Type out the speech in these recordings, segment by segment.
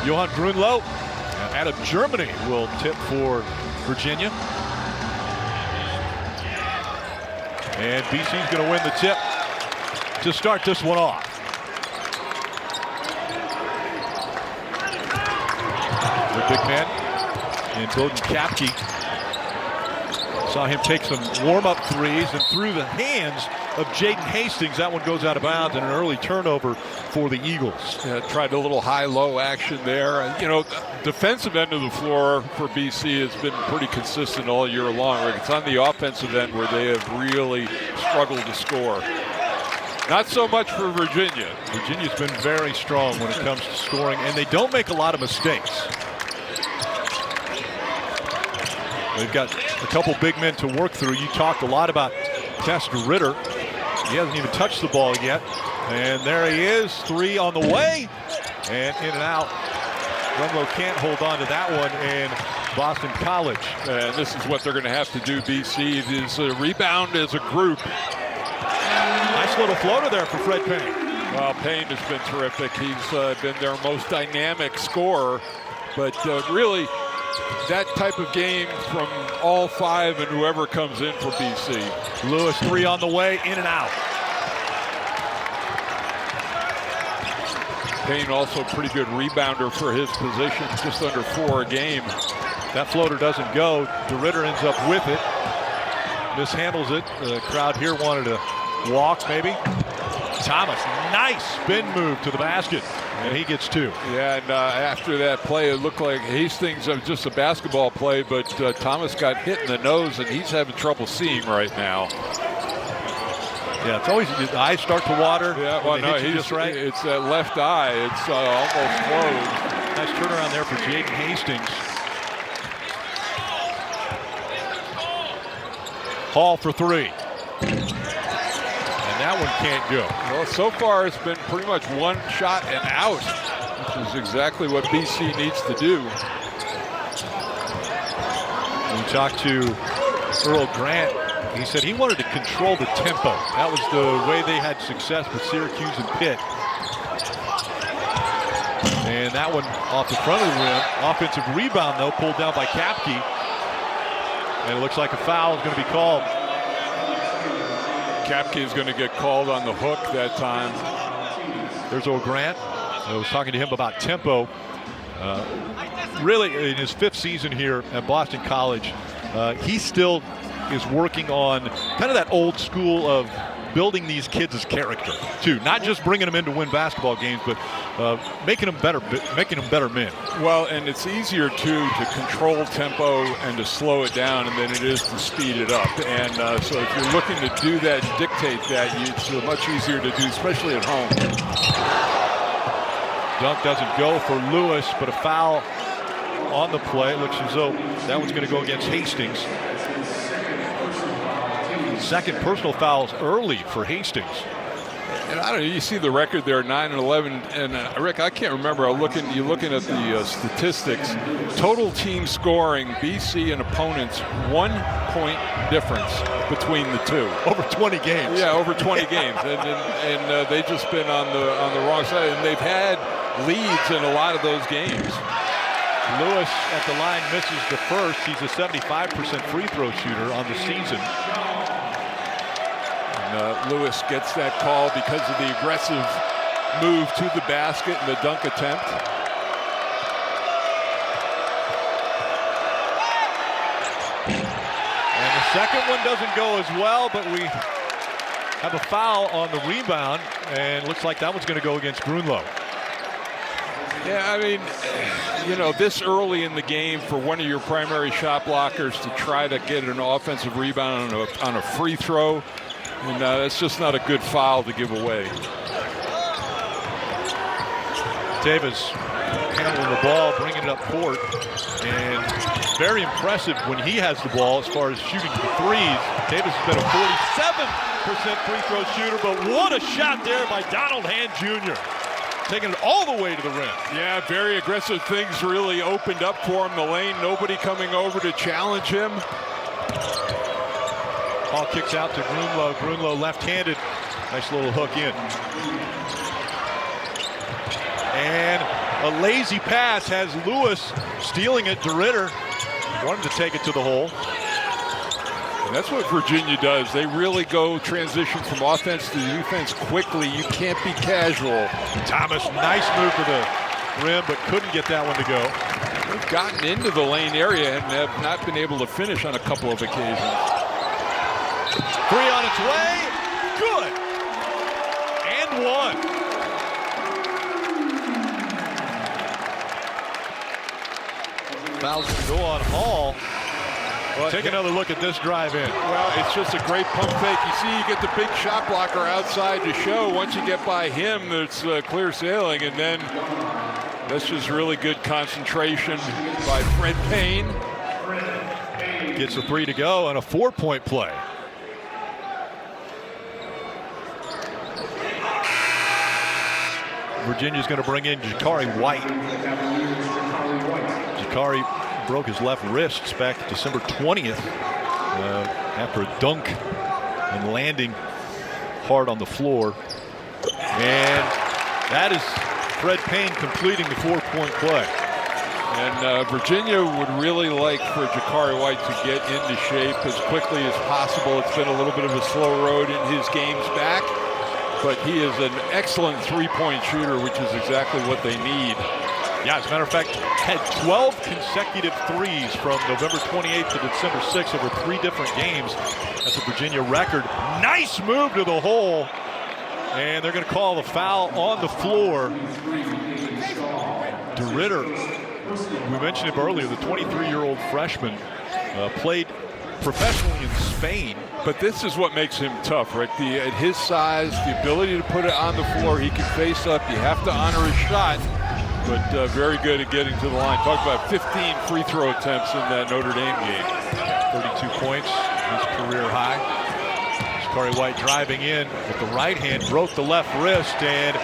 Johan Grunlow out of Germany will tip for Virginia. And BC's going to win the tip to start this one off. The big man in Bowden Kapke. Saw him take some warm-up threes and through the hands of Jaden Hastings. That one goes out of bounds and an early turnover for the Eagles. Yeah, tried a little high-low action there. And, you know, defensive end of the floor for BC has been pretty consistent all year long. It's on the offensive end where they have really struggled to score. Not so much for Virginia. Virginia's been very strong when it comes to scoring, and they don't make a lot of mistakes. They've got a couple big men to work through. You talked a lot about Thijs De Ridder. He hasn't even touched the ball yet. And there he is, three on the way. And in and out. Grunlow can't hold on to that one, and Boston College. And this is what they're going to have to do, BC, is rebound as a group. Nice little floater there for Fred Payne. Well, Payne has been terrific. He's been their most dynamic scorer. But really, that type of game from all five and whoever comes in for BC. Lewis, three on the way, in and out. Payne also a pretty good rebounder for his position, just under 4 a game. That floater doesn't go. De Ridder ends up with it. Mishandles it. The crowd here wanted to walk, maybe. Thomas, nice spin move to the basket, and he gets 2. Yeah, and after that play, it looked like Hastings was just a basketball play, but Thomas got hit in the nose, and he's having trouble seeing right now. Yeah, it's always the eyes start to water. Yeah, well, no, just right. It's that left eye. It's almost closed. Nice turnaround there for Jaden Hastings. Hall for 3. And that one can't go. Well, so far it's been pretty much one shot and out, which is exactly what BC needs to do. We talked to Earl Grant. He said he wanted to control the tempo. That was the way they had success with Syracuse and Pitt. And that one off the front of the rim. Offensive rebound, though, pulled down by Kapke. And it looks like a foul is going to be called. Kapke is going to get called on the hook that time. There's Earl Grant. I was talking to him about tempo. Really, in his 5th season here at Boston College, he still is working on kind of that old school of building these kids' character too, not just bringing them in to win basketball games, but making them better men. Well, and it's easier to control tempo and to slow it down than it is to speed it up. And so if you're looking to do that, dictate that, it's much easier to do, especially at home. Dunk doesn't go for Lewis, but a foul on the play. It looks as though that one's going to go against Hastings. Second personal fouls early for Hastings. And I don't know, you see the record there, 9 and 11, and Rick, I can't remember. You're looking at the statistics. Total team scoring, BC and opponents, 1 point difference between the two. Over 20 games. Yeah, over 20 games, and they've just been on the wrong side, and they've had leads in a lot of those games. Lewis at the line misses the first. He's a 75% free throw shooter on the season. Lewis gets that call because of the aggressive move to the basket and the dunk attempt. And the second one doesn't go as well, but we have a foul on the rebound, and looks like that one's going to go against Grunlow. Yeah, I mean, you know, this early in the game for one of your primary shot blockers to try to get an offensive rebound on a free throw, and that's just not a good foul to give away. Davis handling the ball, bringing it up court, and very impressive when he has the ball as far as shooting the threes. Davis has been a 47% free throw shooter, but what a shot there by Donald Hand Jr. Taking it all the way to the rim. Yeah, very aggressive. Things really opened up for him. The lane, nobody coming over to challenge him. Ball kicks out to Grunlow. Grunlow left-handed. Nice little hook in. And a A lazy pass has Lewis stealing it. De Ridder wanted to take it to the hole. And that's what Virginia does. They really go transition from offense to defense quickly. You can't be casual. Thomas, nice move to the rim, but couldn't get that one to go. They've gotten into the lane area and have not been able to finish on a couple of occasions. Three on its way. Good. And one. Fouls to go on Hall. Well, take another look at this drive in. Well, it's just a great pump fake. You see, you get the big shot blocker outside to show. Once you get by him, it's clear sailing, and then that's just really good concentration by Fred Payne. Gets a three to go and a 4-point play. Virginia's going to bring in Jakari White. Jakari broke his left wrist back December 20th after a dunk and landing hard on the floor. And that is Fred Payne completing the 4-point play. And Virginia would really like for Jakari White to get into shape as quickly as possible. It's been a little bit of a slow road in his games back, but he is an excellent three-point shooter, which is exactly what they need. Yeah, as a matter of fact, had 12 consecutive threes from November 28th to December 6th over 3 different games. That's a Virginia record. Nice move to the hole. And they're going to call the foul on the floor. De Ridder, we mentioned him earlier, the 23-year-old freshman, played professionally in Spain. But this is what makes him tough, Rick. At his size, the ability to put it on the floor, he can face up. You have to honor his shot. But very good at getting to the line. Talk about 15 free throw attempts in that Notre Dame game. 32 points, his career high. Jakari White driving in with the right hand, broke the left wrist, and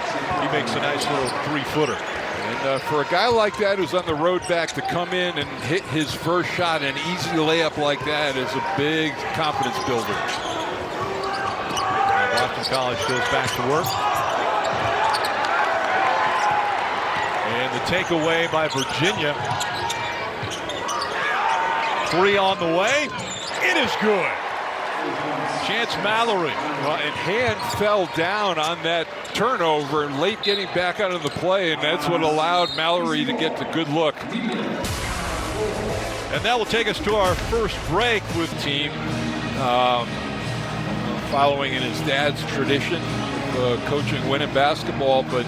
he makes a nice little 3-footer. And for a guy like that who's on the road back to come in and hit his first shot, an easy layup like that is a big confidence builder. Boston College goes back to work. And the takeaway by Virginia. 3 on the way. It is good. Chance Mallory. Well, and Hand fell down on that turnover and late getting back out of the play, and that's what allowed Mallory to get the good look. And that will take us to our first break with team following in his dad's tradition of coaching winning basketball. But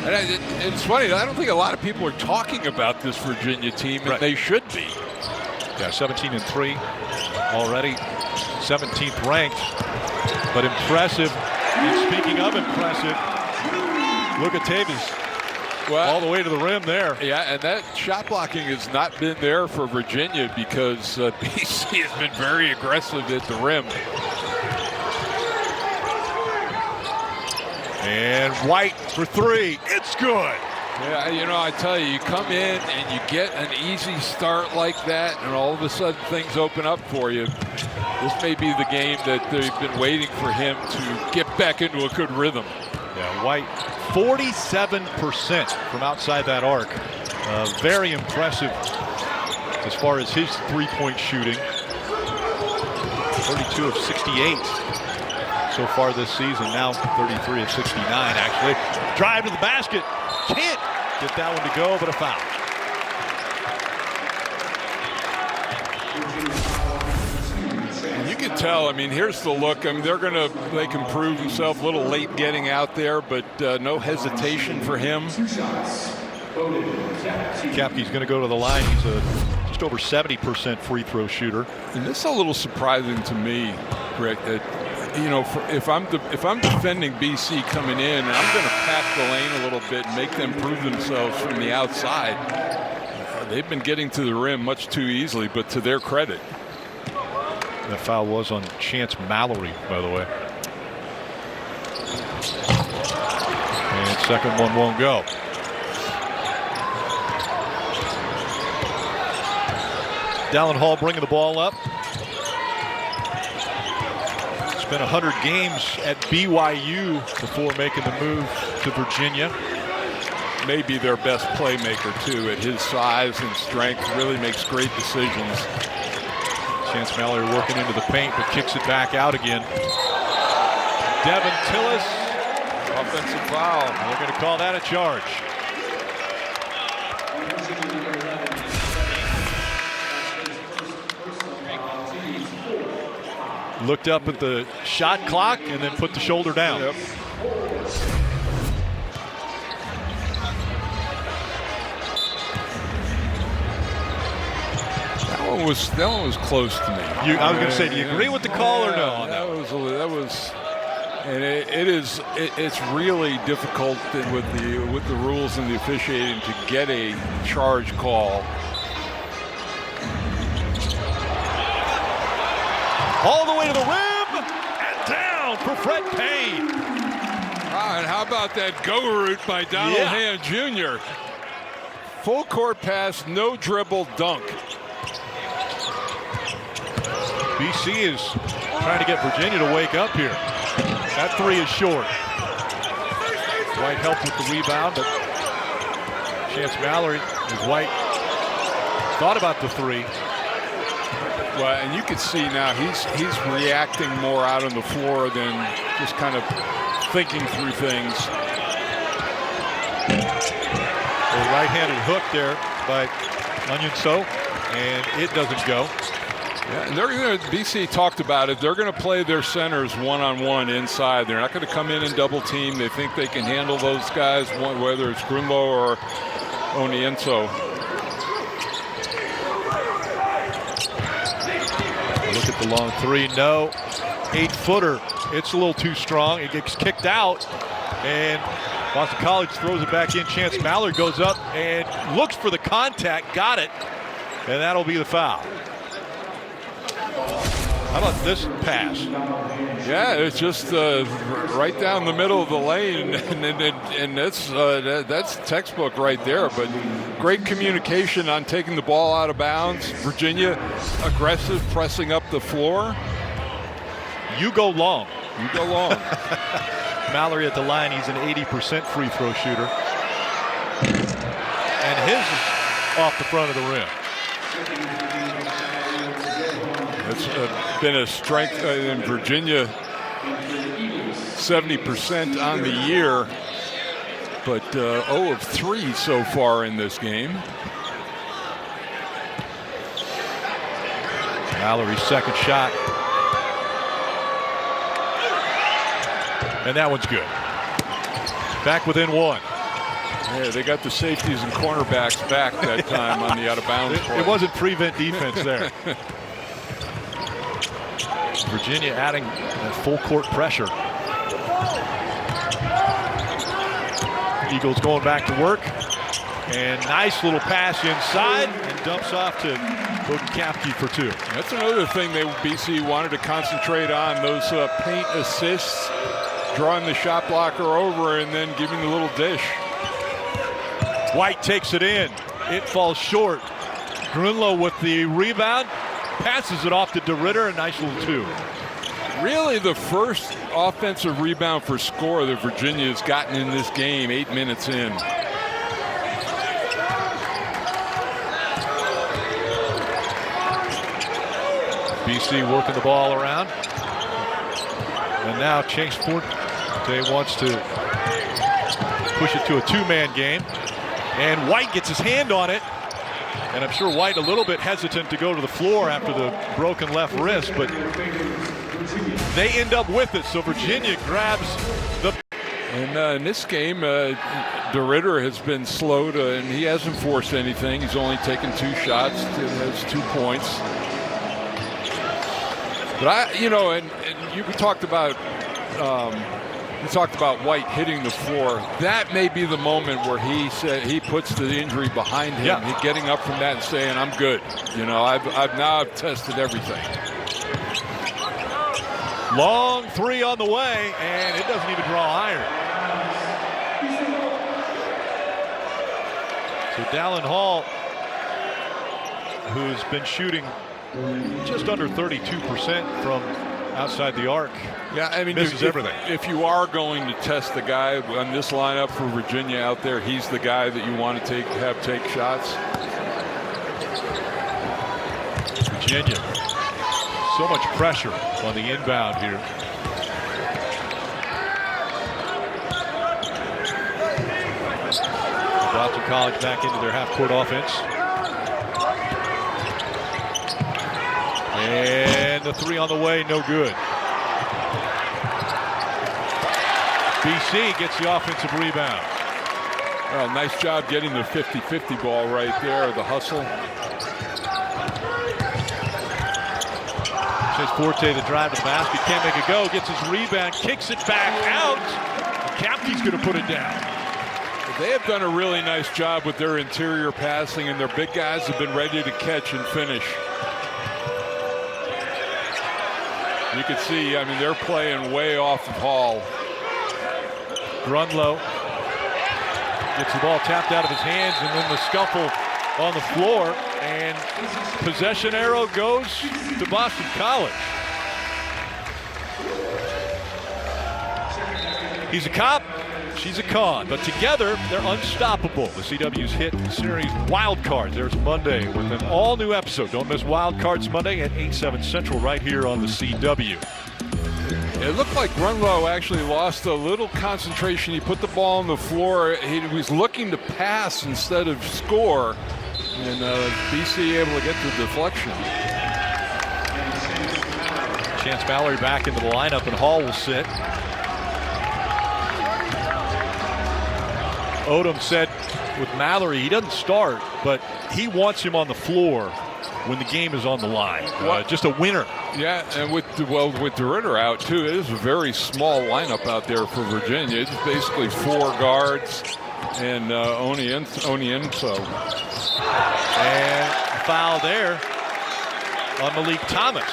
it's funny, I don't think a lot of people are talking about this Virginia team, and they should be. Yeah, 17-3 already, 17th ranked, but impressive. And speaking of impressive, look at Tavis. Well, all the way to the rim there. Yeah, and that shot blocking has not been there for Virginia because BC has been very aggressive at the rim. And White for 3. It's good. Yeah, you know, I tell you, you come in and you get an easy start like that, and all of a sudden things open up for you. This may be the game that they've been waiting for him to get back into a good rhythm. Yeah, White, 47% from outside that arc. Very impressive as far as his three-point shooting. 32 of 68 so far this season. Now 33 of 69, actually. Drive to the basket. Can't get that one to go, but a foul. You can tell, I mean, here's the look. I mean, they can prove himself a little late getting out there, but no hesitation for him. Kapke's going to go to the line. He's just over 70% free throw shooter. And this is a little surprising to me, Rick, that, you know, if I'm defending BC coming in, and I'm going to pack the lane a little bit and make them prove themselves from the outside. They've been getting to the rim much too easily, but to their credit. That foul was on Chance Mallory, by the way. And second one won't go. Dallin Hall bringing the ball up. Spent 100 games at BYU before making the move to Virginia. maybe their best playmaker, too, at his size and strength. Really makes great decisions. Chance Mallory working into the paint, but kicks it back out again. Devin Tillis. Offensive foul. They're going to call that a charge. Looked up at the shot clock and then put the shoulder down. Yep. That one was close to me. I was going to say, do you agree with the call or no? On that was, and it's really difficult with the rules and the officiating to get a charge call. All the way to the rim and down for Fred Payne. And how about that go route by Donald Hand Jr.? Full court pass, no dribble dunk. BC is trying to get Virginia to wake up here. That three is short. White helped with the rebound, but Chance Mallory, as White thought about the three. Well, and you can see now he's reacting more out on the floor than just kind of thinking through things. A right-handed hook there by Onion-So, and it doesn't go. Yeah, and they're going to, BC talked about it, they're going to play their centers one-on-one inside. They're not going to come in and double team. They think they can handle those guys, whether it's Grunlow or Onion-So. Look at the long three. No. 8-footer. It's a little too strong. It gets kicked out. And Boston College throws it back in. Chance Mallory goes up and looks for the contact. Got it. And that'll be the foul. How about this pass? Yeah, it's just right down the middle of the lane, and that's textbook right there. But great communication on taking the ball out of bounds. Virginia aggressive, pressing up the floor. You go long. You go long. Mallory at the line. He's an 80% free throw shooter. And his is off the front of the rim. It's been a strength in Virginia, 70% on the year, but 0 of 3 so far in this game. Mallory's second shot. And that one's good. Back within one. Yeah, they got the safeties and cornerbacks back that time on the out-of-bounds play. It wasn't prevent defense there. Virginia adding full court pressure. Eagles going back to work. And nice little pass inside and dumps off to Kapke for 2. That's another thing BC wanted to concentrate on, those paint assists, drawing the shot blocker over and then giving the little dish. White takes it in. It falls short. Grunlow with the rebound. Passes it off to De Ridder, a nice little 2. Really the first offensive rebound for score that Virginia has gotten in this game, 8 minutes in. BC working the ball around. And now Chase Forte wants to push it to a 2-man game. And White gets his hand on it. And I'm sure White a little bit hesitant to go to the floor after the broken left wrist, but they end up with it. So Virginia grabs the. And in this game, De Ridder has been slow to, and he hasn't forced anything. He's only taken 2 shots. It has 2 points. But we talked about. We talked about White hitting the floor. That may be the moment where he said he puts the injury behind him. Yeah. He's getting up from that and saying, "I'm good." I've tested everything. Long 3 on the way, and it doesn't even draw higher. So Dallin Hall, who's been shooting just under 32% from outside the arc. Yeah, I mean, misses everything. If you are going to test the guy on this lineup for Virginia out there, he's the guy that you want to have take shots. Virginia, so much pressure on the inbound here. Boston College back into their half-court offense. And the three on the way, no good. BC gets the offensive rebound. Well, nice job getting the 50-50 ball right there, the hustle. Chase Forte, the drive to the basket, can't make it go, gets his rebound, kicks it back out. Kapke's going to put it down. They have done a really nice job with their interior passing, and their big guys have been ready to catch and finish. You can see, I mean, they're playing way off of Hall. Grunlow gets the ball tapped out of his hands, and then the scuffle on the floor, and possession arrow goes to Boston College. He's a cop, she's a con, but together they're unstoppable. The CW's hit series Wild Cards. There's Monday with an all-new episode. Don't miss Wild Cards Monday at 8/7 Central right here on the CW. It looked like Grunlow actually lost a little concentration. He put the ball on the floor. He was looking to pass instead of score, and BC able to get the deflection. Chance Mallory back into the lineup, and Hall will sit. Odom said with Mallory, he doesn't start, but he wants him on the floor when the game is on the line. Just a winner. Yeah, and with De Ridder out too, it is a very small lineup out there for Virginia. It's basically four guards and Onienso. And a foul there on Malik Thomas.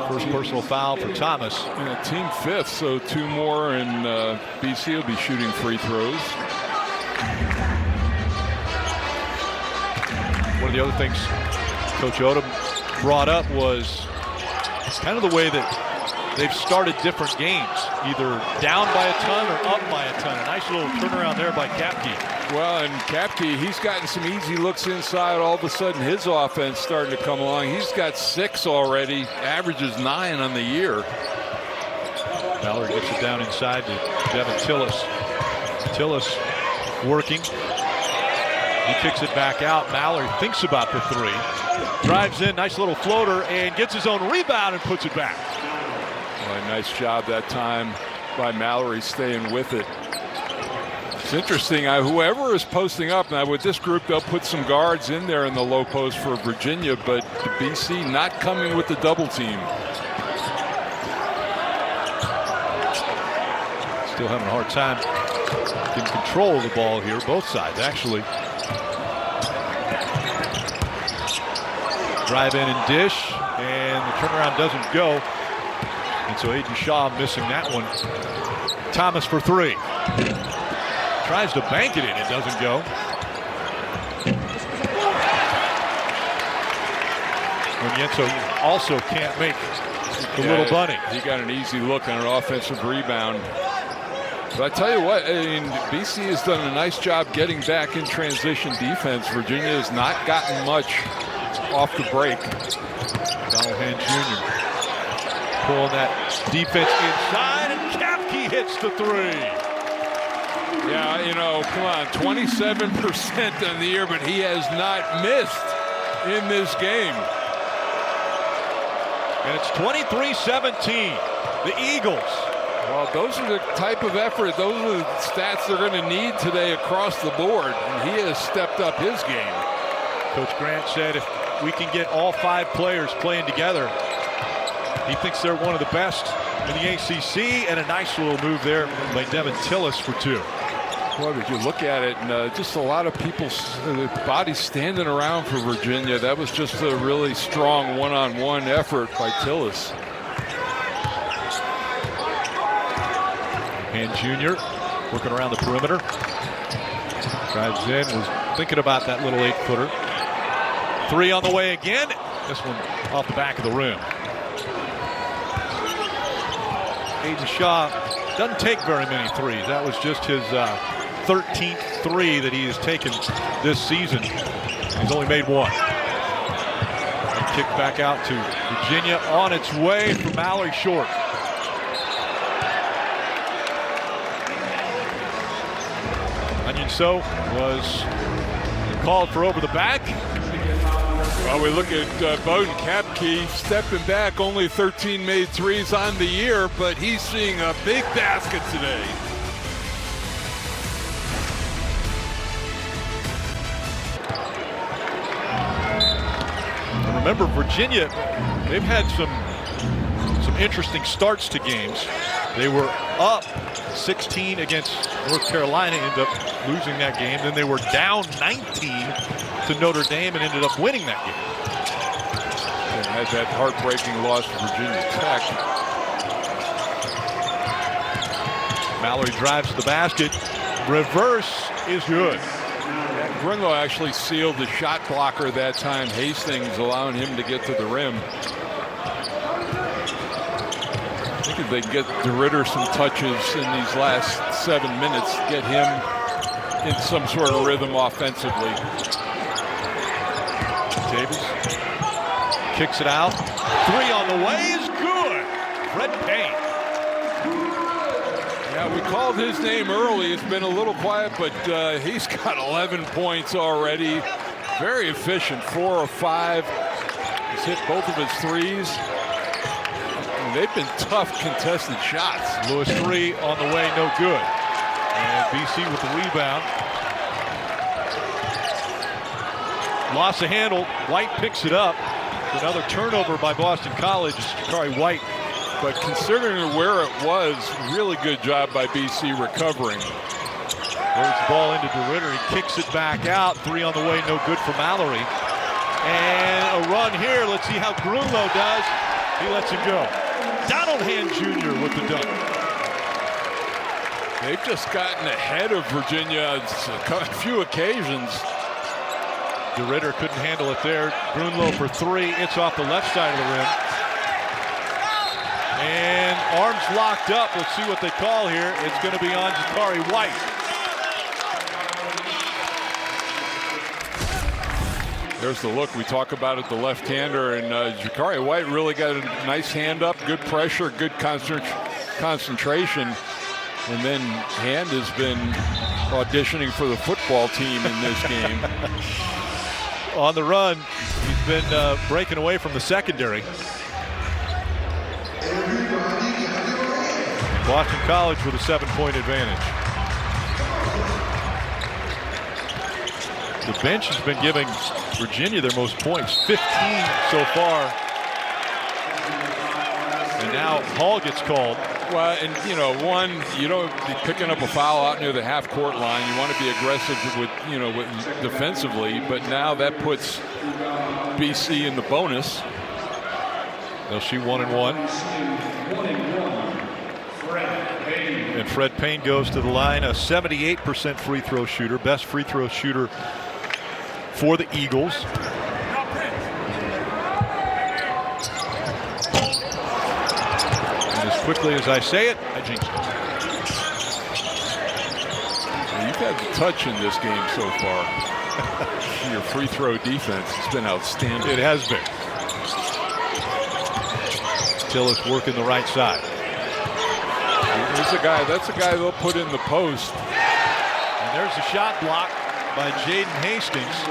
First personal foul for Thomas. Yeah, team fifth, so two more, and BC will be shooting free throws. One of the other things Coach Odom brought up was kind of the way that they've started different games, either down by a ton or up by a ton. A nice little turnaround there by Kapke. Well, and Kapke, he's gotten some easy looks inside. All of a sudden, his offense starting to come along. He's got 6 already, averages 9 on the year. Mallory gets it down inside to Devin Tillis. Tillis working. He kicks it back out. Mallory thinks about the three. Drives in, nice little floater, and gets his own rebound and puts it back. Well, nice job that time by Mallory staying with it. It's interesting, whoever is posting up, now with this group, they'll put some guards in there in the low post for Virginia, but the BC not coming with the double team. Still having a hard time getting control of the ball here, both sides actually. Drive in and dish, and the turnaround doesn't go. And so Aiden Shaw missing that one. Thomas for three. Tries to bank it in, it doesn't go. Onienso also can't make the little bunny. He got an easy look on an offensive rebound. But I tell you what, I mean, BC has done a nice job getting back in transition defense. Virginia has not gotten much off the break. Donald Jr. pulling that defense inside, and Kapke hits the three. Yeah, you know, come on, 27% on the year, but he has not missed in this game. And it's 23-17. The Eagles. Well, those are the type of effort, those are the stats they're going to need today across the board, and he has stepped up his game. Coach Grant said if we can get all 5 players playing together, he thinks they're one of the best in the ACC, and a nice little move there by Devin Tillis for 2. Well, if you look at it, and just a lot of people's bodies standing around for Virginia. That was just a really strong one-on-one effort by Tillis. And Jr. working around the perimeter. Drives in, was thinking about that little 8-footer. Three on the way again. This one off the back of the rim. Aiden Shaw doesn't take very many threes. That was just his 13th three that he has taken this season. He's only made one. And kicked back out to Virginia on its way from Mallory short. Onion So was called for over the back. Well, we look at Bowden Kapke stepping back, only 13 made threes on the year, but he's seeing a big basket today. And remember, Virginia, they've had some interesting starts to games. They were up 16 against North Carolina, ended up losing that game. Then they were down 19 to Notre Dame and ended up winning that game. And had that heartbreaking loss to Virginia Tech. Mallory drives to the basket. Reverse is good. Grunlow actually sealed the shot blocker that time. Hastings allowing him to get to the rim. I think if they can get De Ridder some touches in these last 7 minutes, get him in some sort of rhythm offensively. Davis kicks it out. Three on the way is good. Fred Payne. Yeah, we called his name early. It's been a little quiet, but he's got 11 points already. Very efficient, 4 of 5. He's hit both of his threes. And they've been tough contested shots. Lewis three on the way, no good. And BC with the rebound. Lost the handle. White picks it up. Another turnover by Boston College. Jakari White. But considering where it was, really good job by BC recovering. There's the ball into De Ridder. He kicks it back out. Three on the way, no good for Mallory. And a run here. Let's see how Grunlow does. He lets it go. Donald Hand Jr. with the dunk. They've just gotten ahead of Virginia on a few occasions. De Ridder couldn't handle it there. Grunlow for three. It's off the left side of the rim. And arms locked up. Let's see what they call here. It's going to be on Jakari White. There's the look we talk about at the left-hander, and Jakari White really got a nice hand up, good pressure, good concentration. And then Hand has been auditioning for the football team in this game. On the run, he's been breaking away from the secondary. Boston College with a 7-point advantage. The bench has been giving Virginia their most points, 15 so far. And now Hall gets called. Well, and you know, one, you don't be picking up a foul out near the half-court line. You want to be aggressive with, defensively. But now that puts BC in the bonus. They'll shoot 1 and 1. And Fred Payne goes to the line, a 78% free throw shooter, best free throw shooter for the Eagles. And as quickly as I say it, I jinxed it. Well, you've had the touch in this game so far. Your free throw defense has been outstanding. It has been. Tillis working the right side. That's a guy they'll put in the post. And there's a shot block by Jaden Hastings.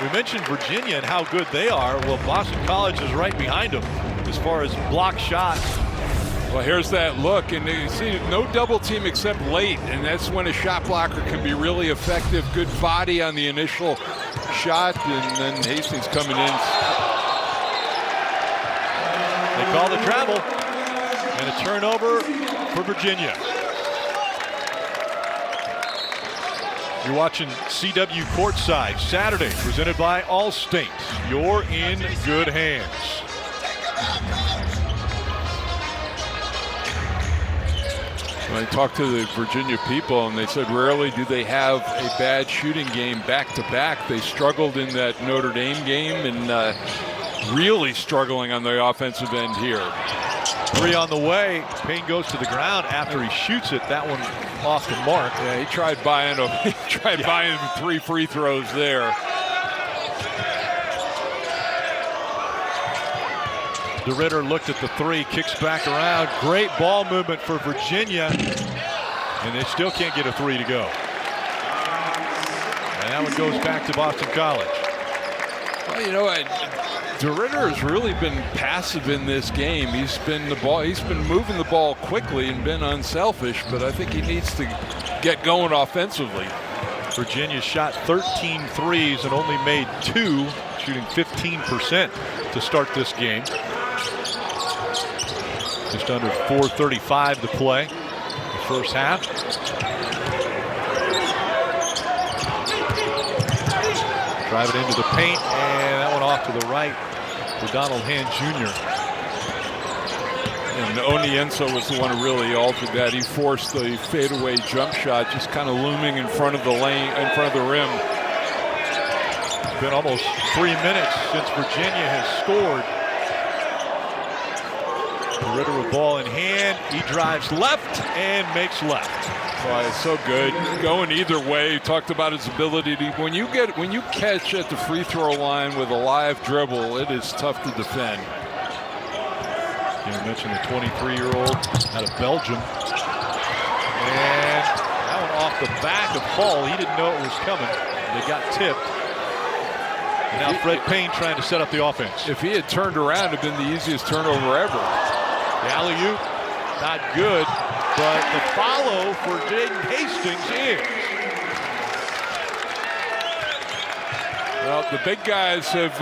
We mentioned Virginia and how good they are. Well, Boston College is right behind them as far as block shots. Well, here's that look, and you see no double team except late, and that's when a shot blocker can be really effective. Good body on the initial shot, and then Hastings coming in. They call the travel, and a turnover for Virginia. You're watching CW Courtside Saturday, presented by Allstate. You're in good hands. I talked to the Virginia people, and they said rarely do they have a bad shooting game back-to-back. They struggled in that Notre Dame game and really struggling on the offensive end here. 3 on the way. Payne goes to the ground after he shoots it. That one off the mark. Yeah, he tried buying buying 3 free throws there. De Ridder looked at the 3, kicks back around. Great ball movement for Virginia, and they still can't get a 3 to go. And that one goes back to Boston College. Well, you know, De Ridder has really been passive in this game. He's been moving the ball quickly and been unselfish, but I think he needs to get going offensively. Virginia shot 13 threes and only made 2, shooting 15% to start this game. Just under 4:35 to play the first half. Drive it into the paint, and that one off to the right for Donald Hand Jr. And Onienso was the one who really altered that. He forced the fadeaway jump shot, just kind of looming in front of the lane, in front of the rim. It's been almost 3 minutes since Virginia has scored. De Ridder with ball in hand. He drives left and makes left. Boy, it's so good. Going either way. Talked about his ability to when you catch at the free throw line with a live dribble, it is tough to defend. You mentioned the 23-year-old out of Belgium. And that one off the back of Hall. He didn't know it was coming. They got tipped. And now Fred Payne trying to set up the offense. If he had turned around, it would have been the easiest turnover ever. The alley-oop, not good, but the follow for Jaden Hastings is. Well, the big guys have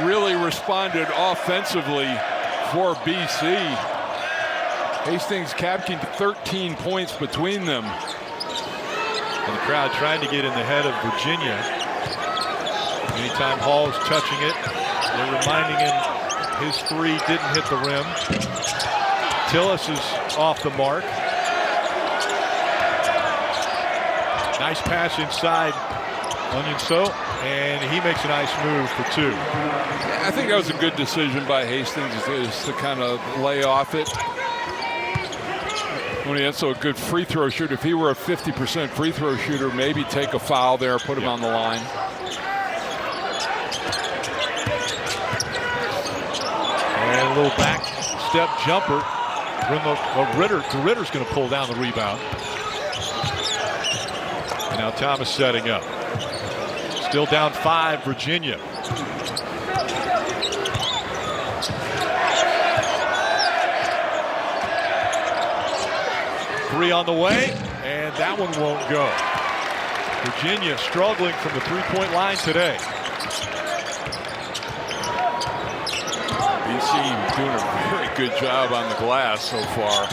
really responded offensively for BC. Hastings capturing 13 points between them. And the crowd trying to get in the head of Virginia. Anytime Hall is touching it, they're reminding him his 3 didn't hit the rim. Tillis is off the mark. Nice pass inside Onienso, and he makes a nice move for 2. Yeah, I think that was a good decision by Hastings is to kind of lay off it. Onienso, a good free throw shooter. If he were a 50% free throw shooter, maybe take a foul there, put him on the line. And a little back step jumper. De Ridder's going to pull down the rebound. And now Thomas setting up. Still down 5, Virginia. Three on the way, and that one won't go. Virginia struggling from the three-point line today. BC doing a very good job on the glass so far.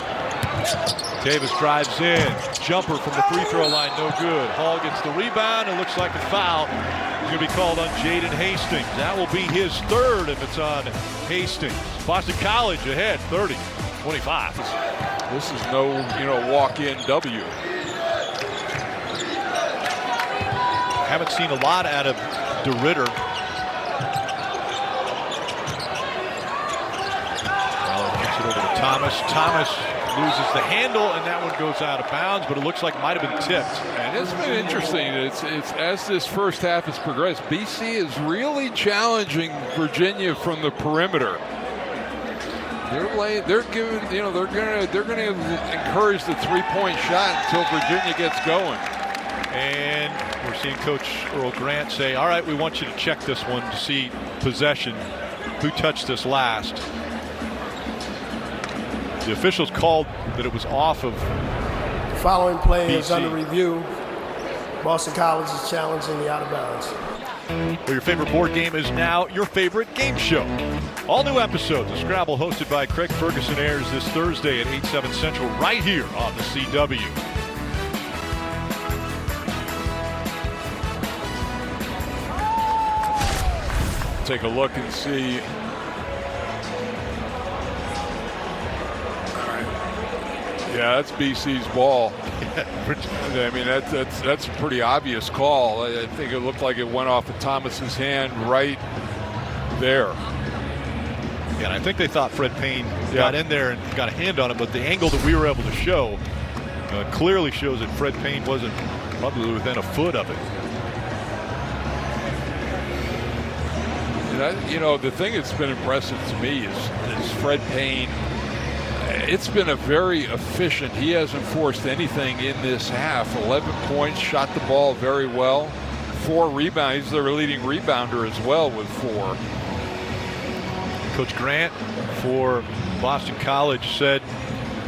Davis drives in. Jumper from the free throw line, no good. Hall gets the rebound. It looks like a foul. It's going to be called on Jaden Hastings. That will be his 3rd if it's on Hastings. Boston College ahead, 30-25. This is no, walk-in W. Haven't seen a lot out of De Ridder. Gets it over to Thomas. Thomas loses the handle, and that one goes out of bounds, but it looks like it might have been tipped. And it's been interesting. It's as this first half has progressed, BC is really challenging Virginia from the perimeter. They're giving, they're going to encourage the three-point shot until Virginia gets going. And we're seeing Coach Earl Grant say, all right, we want you to check this one to see possession. Who touched this last? The officials called that it was off of The following play BC. is under review. Boston College is challenging the out of bounds. Well, your favorite board game is now your favorite game show. All new episodes of Scrabble hosted by Craig Ferguson airs this Thursday at 8/7 Central right here on the CW. Take a look and see. Yeah, that's BC's ball. I mean, that's a pretty obvious call. I think it looked like it went off of Thomas's hand right there. Yeah, and I think they thought Fred Payne got in there and got a hand on it, but the angle that we were able to show clearly shows that Fred Payne wasn't probably within a foot of it. And the thing that's been impressive to me is Fred Payne. It's been a very efficient. He hasn't forced anything in this half. 11 points, shot the ball very well. 4 rebounds. He's their leading rebounder as well with 4. Coach Grant for Boston College said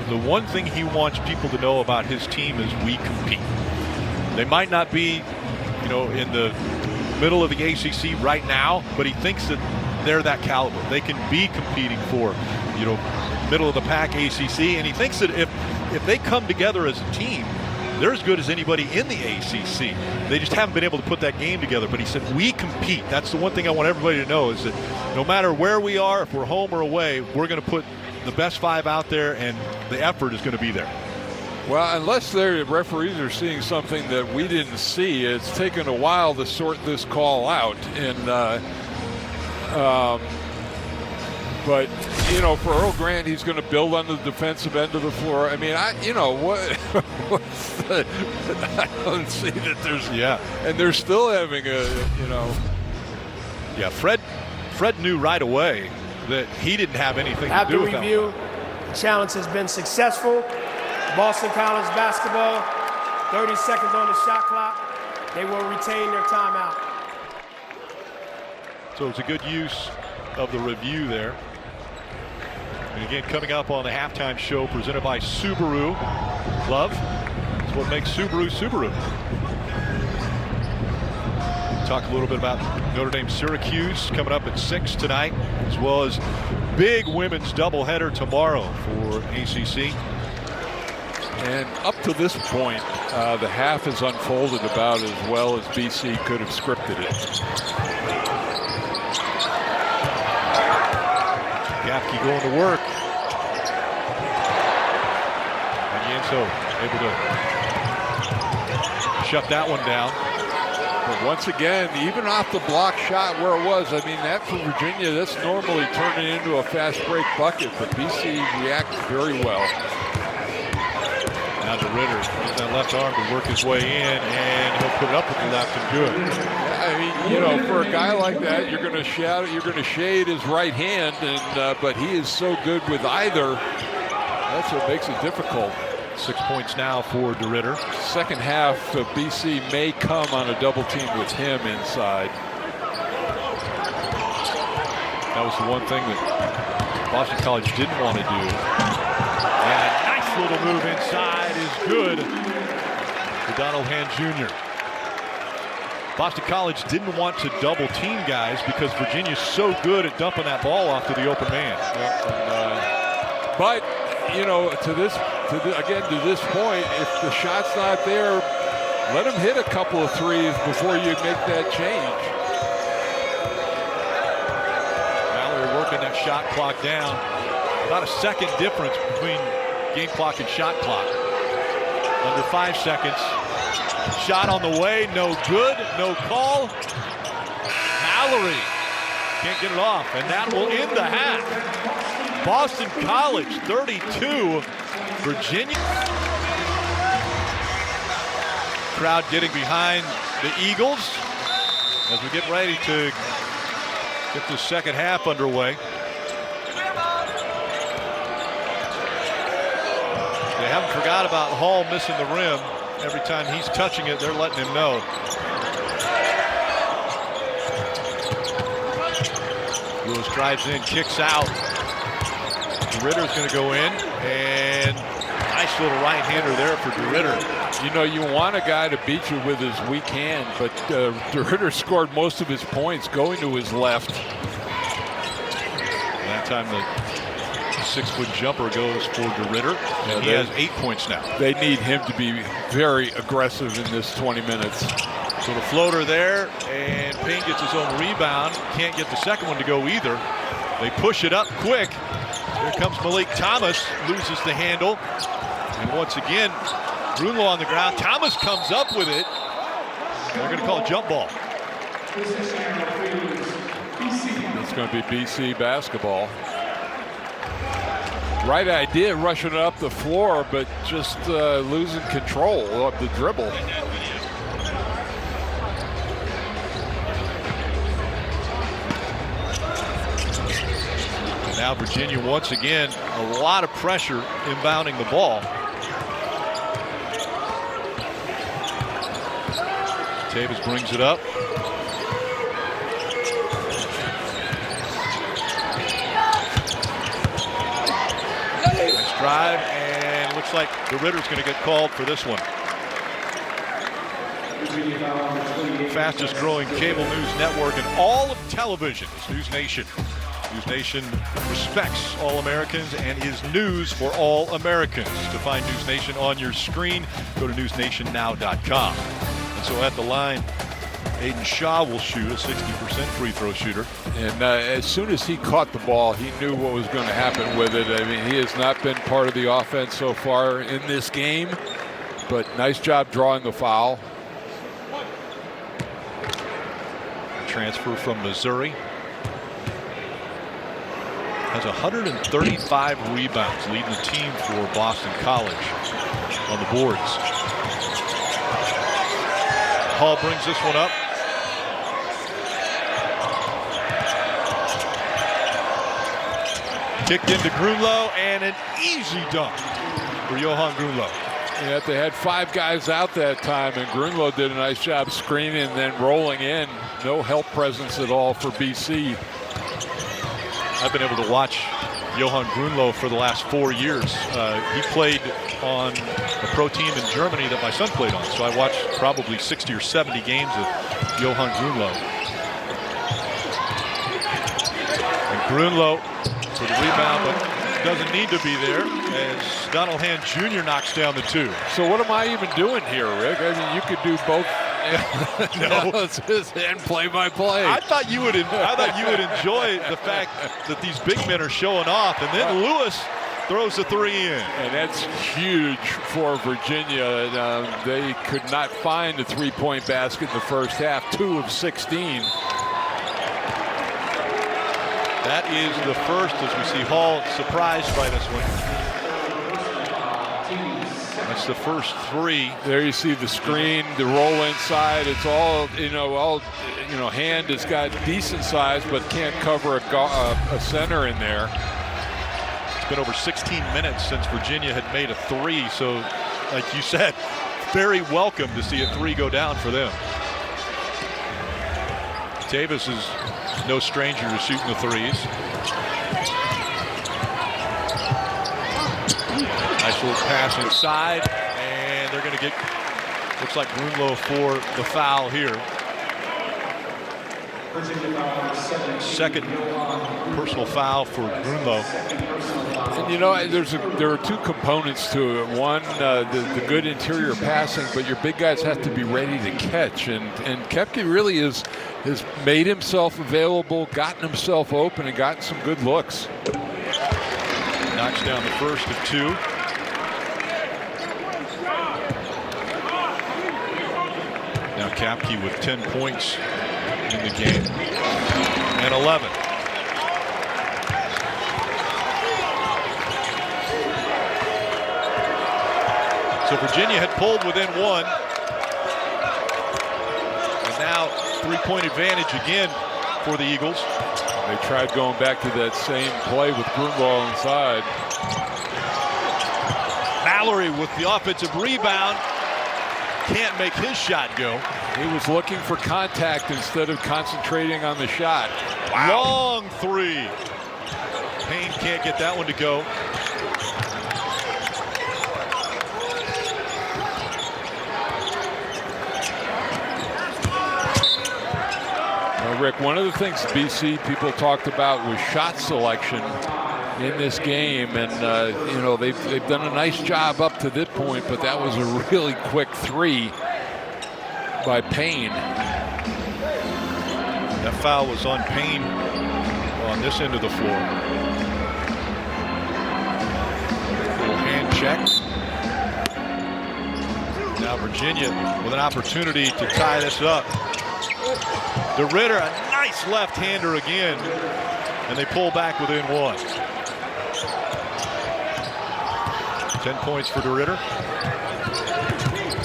the one thing he wants people to know about his team is we compete. They might not be, in the middle of the ACC right now, but he thinks that they're that caliber. They can be competing for, middle of the pack ACC, and he thinks that if they come together as a team, they're as good as anybody in the ACC. They just haven't been able to put that game together. But he said, we compete. That's the one thing I want everybody to know, is that no matter where we are, if we're home or away, we're going to put the best 5 out there, and the effort is going to be there. Well, unless the referees are seeing something that we didn't see, it's taken a while to sort this call out. And but for Earl Grant, he's going to build on the defensive end of the floor. I mean, I don't see that there's and they're still having Fred knew right away that he didn't have anything to do with that. After review, the challenge has been successful. Boston College basketball, 30 seconds on the shot clock. They will retain their timeout. So it's a good use of the review there. And again, coming up on the halftime show presented by Subaru. Love, it's what makes Subaru Subaru. Talk a little bit about Notre Dame Syracuse coming up at 6 tonight, as well as big women's doubleheader tomorrow for ACC. And up to this point, the half has unfolded about as well as BC could have scripted it. Gafke going to work. And Yanso able to shut that one down. But once again, even off the block shot where it was, I mean, that for Virginia, that's normally turning into a fast break bucket, but BC reacted very well. Now De Ridder uses that left arm to work his way in, and he'll put it up with the left and good. I mean, for a guy like that, you're going to shade his right hand, and but he is so good with either. That's what makes it difficult. 6 points now for De Ridder. Second half of BC may come on a double team with him inside. That was the one thing that Boston College didn't want to do. And a nice little move inside is good for Donald Hand Jr. Boston College didn't want to double team guys because Virginia's so good at dumping that ball off to the open man. But to this point, if the shot's not there, let him hit a couple of threes before you make that change. Mallory working that shot clock down. About a second difference between game clock and shot clock. Under 5 seconds. Shot on the way, no good, no call. Mallory can't get it off, and that will end the half. Boston College 32, Virginia. Crowd getting behind the Eagles as we get ready to get the second half underway. They haven't forgot about Hall missing the rim. Every time he's touching it, they're letting him know. Lewis drives in, kicks out. De Ridder's going to go in, and nice little right-hander there for De Ridder. You want a guy to beat you with his weak hand, but De Ridder scored most of his points going to his left. And that time the 6-foot jumper goes for De Ridder, and he has 8 points now. They need him to be very aggressive in this 20 minutes. So the floater there, and Payne gets his own rebound. Can't get the second one to go either. They push it up quick. Here comes Malik Thomas, loses the handle. And once again, Grunlow on the ground. Thomas comes up with it. They're going to call a jump ball. It's going to be BC basketball. Right idea, rushing it up the floor, but just losing control of the dribble. Now Virginia once again, a lot of pressure inbounding the ball. Davis brings it up. Nice drive, and looks like De Ridder's going to get called for this one. Fastest growing cable news network in all of television is News Nation. News Nation respects all Americans and is news for all Americans. To find News Nation on your screen, go to newsnationnow.com. And so at the line, Aiden Shaw will shoot, a 60% free throw shooter. And as soon as he caught the ball, he knew what was going to happen with it. I mean, he has not been part of the offense so far in this game, but nice job drawing the foul. Transfer from Missouri. Has 135 rebounds, leading the team for Boston College on the boards. Hall brings this one up. Kicked into Grunlow, and an easy dunk for Johan Grunlow. Yeah, they had 5 guys out that time, and Grunlow did a nice job screening and then rolling in. No help presence at all for BC. I've been able to watch Johan Grunlow for the last 4 years. He played on a pro team in Germany that my son played on, so I watched probably 60 or 70 games of Johan Grunlow. And Grunlow for the rebound, but doesn't need to be there as Donald Hand Jr. knocks down the 2. So what am I even doing here, Rick? I mean, you could do both. No, and play-by-play. I thought you would enjoy the fact that these big men are showing off, and then Lewis throws the 3 in. And that's huge for Virginia. They could not find a three-point basket in the first half, 2 of 16. That is the first, as we see Hall surprised by this one. That's the first 3. There you see the screen, the roll inside. It's all, Hand has got decent size, but can't cover a center in there. It's been over 16 minutes since Virginia had made a 3, so like you said, very welcome to see a 3 go down for them. Davis is no stranger to shooting the 3s. Nice little pass inside, and they're going to get, looks like Grunlow for the foul here. Second personal foul for Grunlow. And there are 2 components to it. One, the good interior passing, but your big guys have to be ready to catch. And Koepke really has made himself available, gotten himself open, and gotten some good looks. Knocks down the first of 2. Now Koepke with 10 points in the game and 11. So Virginia had pulled within 1. And now 3-point advantage again for the Eagles. They tried going back to that same play with Grunlow inside. Mallory with the offensive rebound. Can't make his shot go. He was looking for contact instead of concentrating on the shot. Wow. Long 3. Payne can't get that one to go. Rick, one of the things BC people talked about was shot selection in this game, and they've done a nice job up to this point, but that was a really quick 3 by Payne. That foul was on Payne on this end of the floor. Little hand check. Now Virginia with an opportunity to tie this up. De Ridder, a nice left-hander again, and they pull back within 1. 10 points for De Ridder.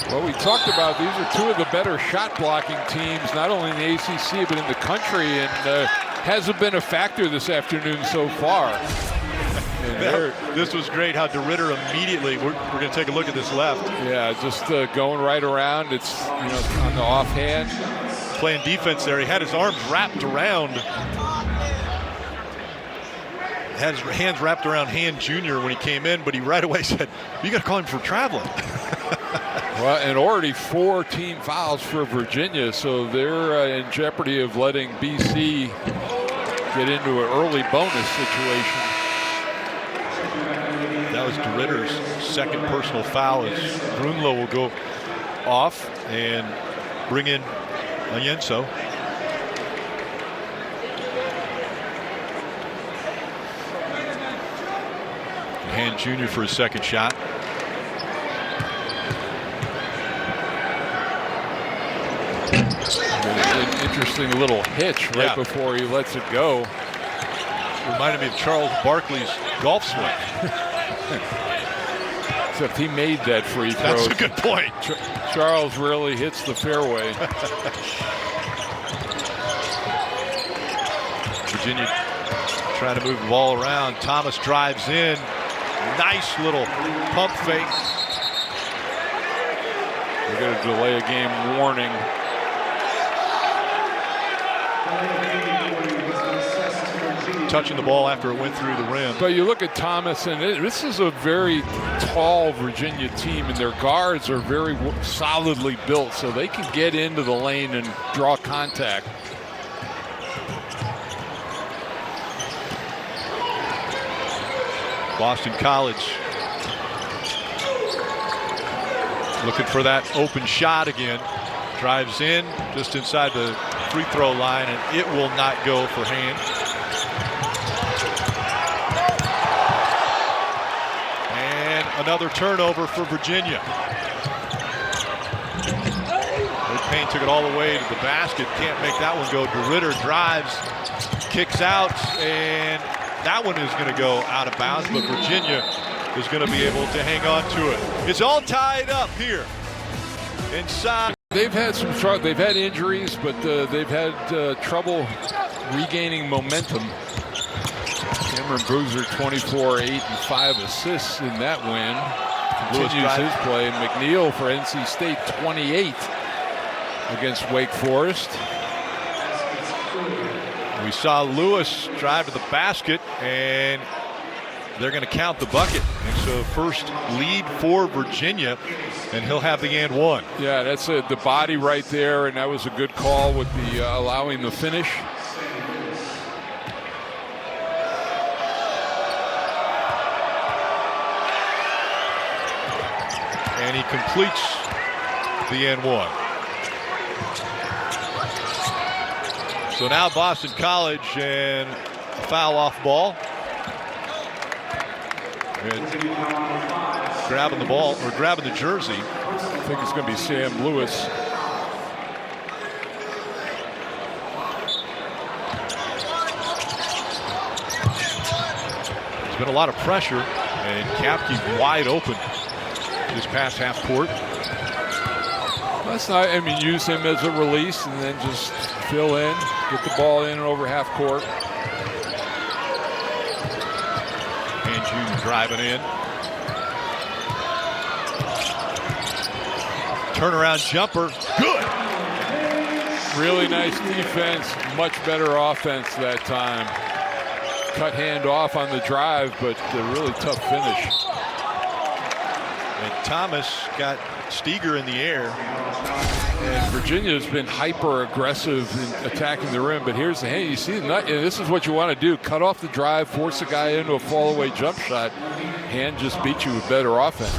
Well, we talked about these are 2 of the better shot blocking teams, not only in the ACC but in the country, and hasn't been a factor this afternoon so far. This was great how De Ridder immediately, we're going to take a look at this left. Yeah, just going right around. It's, on the offhand. Playing defense there. He had his arms wrapped around. Had his hands wrapped around Hand Jr. when he came in, but he right away said, you got to call him for traveling. Well, and already 4 team fouls for Virginia, so they're in jeopardy of letting BC get into an early bonus situation. That was De Ridder's second personal foul as Brunlo will go off and bring in Ayenso. Hand Jr. for his second shot. An interesting little hitch right before he lets it go. Reminded me of Charles Barkley's golf swing. Except he made that free throw. That's a good point. Charles really hits the fairway. Virginia trying to move the ball around. Thomas drives in. Nice little pump fake. We're going to delay a game warning. Touching the ball after it went through the rim. But you look at Thomas, and this is a very tall Virginia team, and their guards are very solidly built, so they can get into the lane and draw contact. Boston College looking for that open shot again. Drives in just inside the free throw line, and it will not go for Hand. And another turnover for Virginia. Payne took it all the way to the basket. Can't make that one go. De Ridder drives, kicks out, and that one is going to go out of bounds, but Virginia is going to be able to hang on to it. It's all tied up here inside. They've had some trouble. They've had injuries, but they've had trouble regaining momentum. Cameron Boozer, 24, 8, and 5 assists in that win. Continues his play. McNeil for NC State, 28 against Wake Forest. We saw Lewis drive to the basket, and they're going to count the bucket. And so first lead for Virginia, and he'll have the and one. Yeah, that's the body right there, and that was a good call with the allowing the finish. And he completes the and one. So now Boston College and a foul off ball. And grabbing the ball, or grabbing the jersey. I think it's going to be Sam Lewis. There's been a lot of pressure, and Kapke wide open this past half court. That's not, I mean, use him as a release and then just fill in, get the ball in and over half court. And June driving in. Turnaround jumper, good. Really nice defense, much better offense that time. Cut Hand off on the drive, but a really tough finish. And Thomas got Steger in the air. And Virginia's been hyper aggressive in attacking the rim, but here's the hand. You see, this is what you want to do: cut off the drive, force a guy into a fall-away jump shot. Hand just beat you with better offense.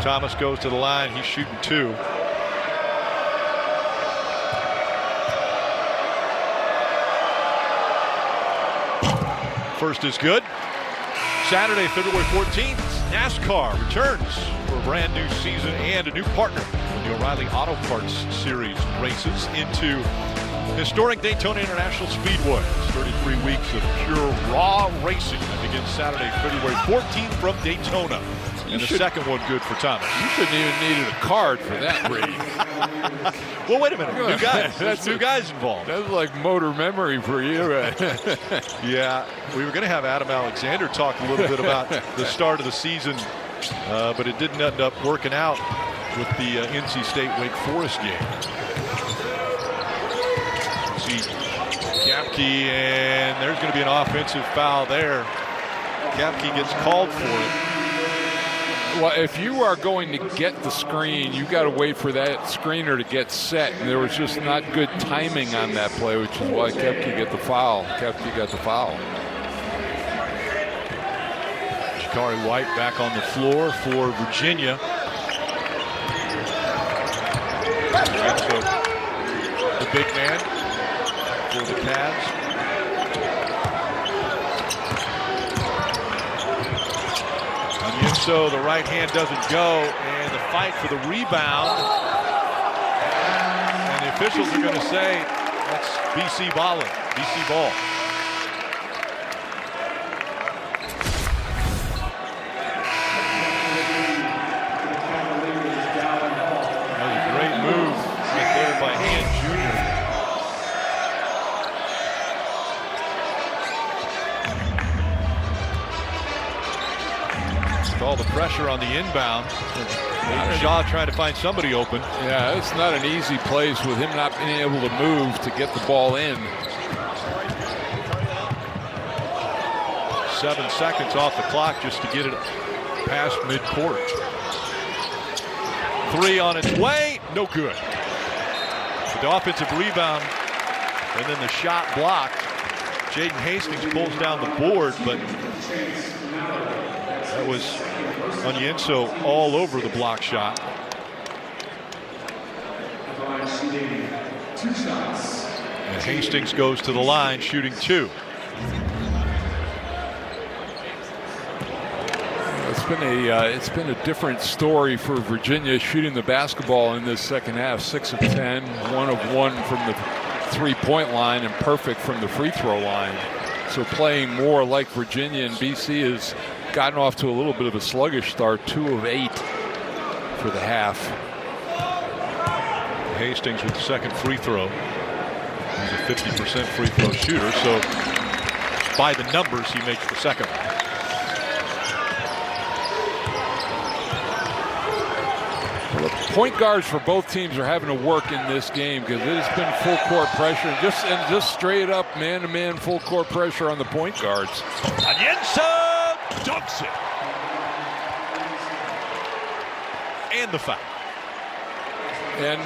Thomas goes to the line. He's shooting 2. First is good. Saturday, February 14th, NASCAR returns for a brand new season and a new partner when the O'Reilly Auto Parts Series races into historic Daytona International Speedway. It's 33 weeks of pure raw racing that begins Saturday, February 14th from Daytona. And the second one good for Thomas. You shouldn't even needed a card for that race. Well, wait a minute. New guys. There's new guys involved. That's like motor memory for you. Yeah, we were going to have Adam Alexander talk a little bit about the start of the season, but it didn't end up working out with the NC State Wake Forest game. See Gapke, and there's going to be an offensive foul there. Gapke gets called for it. Well, if you are going to get the screen, you got to wait for that screener to get set, and there was just not good timing on that play, which is why Gapke got the foul. Gapke got the foul. Shakari White back on the floor for Virginia. And so the big man for the Cavs. So the right hand doesn't go, and the fight for the rebound. And the officials are going to say that's BC balling, BC ball. That was a great move right there by Han Jr. All the pressure on the inbound. Shaw trying to find somebody open. Yeah, it's not an easy place with him not being able to move to get the ball in. 7 seconds off the clock just to get it past midcourt. Three on its way, no good. But the offensive rebound and then the shot blocked. Jaden Hastings pulls down the board, but that was Onyenso all over the block shot. And Hastings goes to the line, shooting two. It's been a different story for Virginia shooting the basketball in this second half. 6 of 10, 1 of 1 from the three-point line, and perfect from the free throw line. So playing more like Virginia, and BC has gotten off to a little bit of a sluggish start. 2 of 8 for the half. Hastings with the second free throw. He's a 50% free throw shooter, so by the numbers he makes the second one. Well, the point guards for both teams are having to work in this game because it has been full court pressure and just straight up man-to-man full court pressure on the point guards. Onyenso dunks it. And the foul. And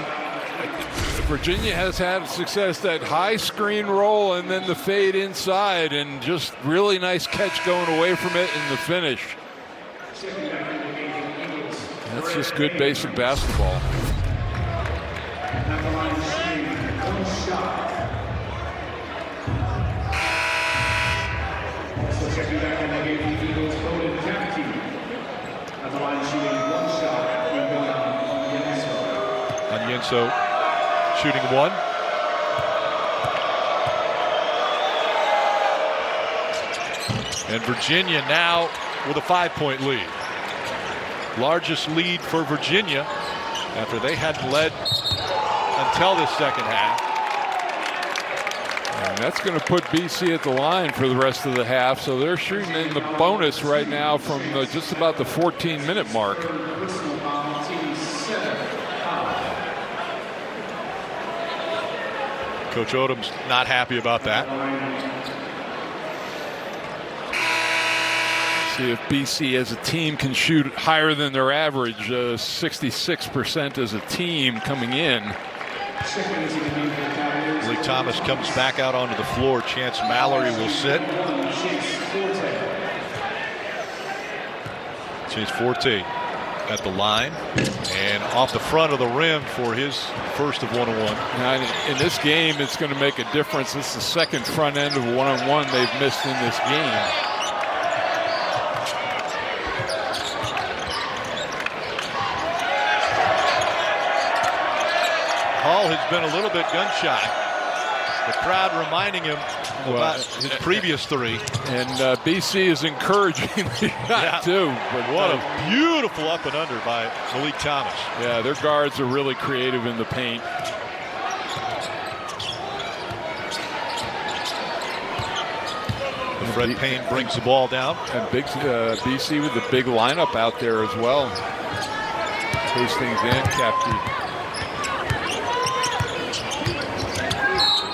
Virginia has had success that high screen roll and then the fade inside, and just really nice catch going away from it in the finish. That's just good basic basketball. Onyenso shooting one. And Virginia now with a 5-point lead. Largest lead for Virginia after they hadn't led until this second half. And that's going to put BC at the line for the rest of the half, so they're shooting in the bonus right now from just about the 14-minute mark. Coach Odom's not happy about that. See if BC as a team can shoot higher than their average, 66% as a team coming in. Malik Thomas comes back out onto the floor. Chance Mallory will sit. Chance Forte at the line and off the front of the rim for his first of one-on-one. Now, in this game, it's going to make a difference. This is the second front end of one-on-one they've missed in this game. Hall has been a little bit gun-shy. The crowd reminding him about his previous 3. And BC is encouraging the shot too. But what a beautiful up and under by Malik Thomas. Yeah, their guards are really creative in the paint. Fred Payne brings the ball down. And big BC with the big lineup out there as well. Hastings and Capti.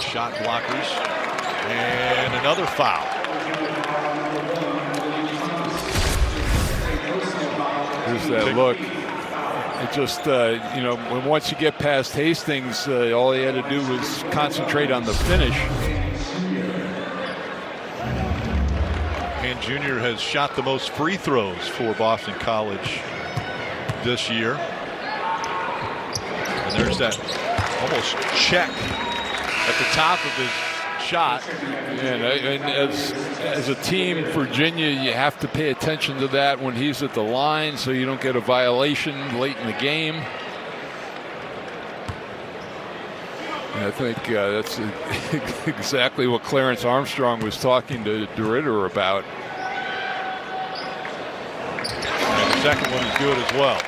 Shot blockers. And another foul. Here's that look. It just, you know, once you get past Hastings, all he had to do was concentrate on the finish. And Jr. has shot the most free throws for Boston College this year. And there's that almost check at the top of his shot. And as a team, Virginia, you have to pay attention to that when he's at the line so you don't get a violation late in the game. And I think that's exactly what Clarence Armstrong was talking to De Ridder about. And the second one is good as well.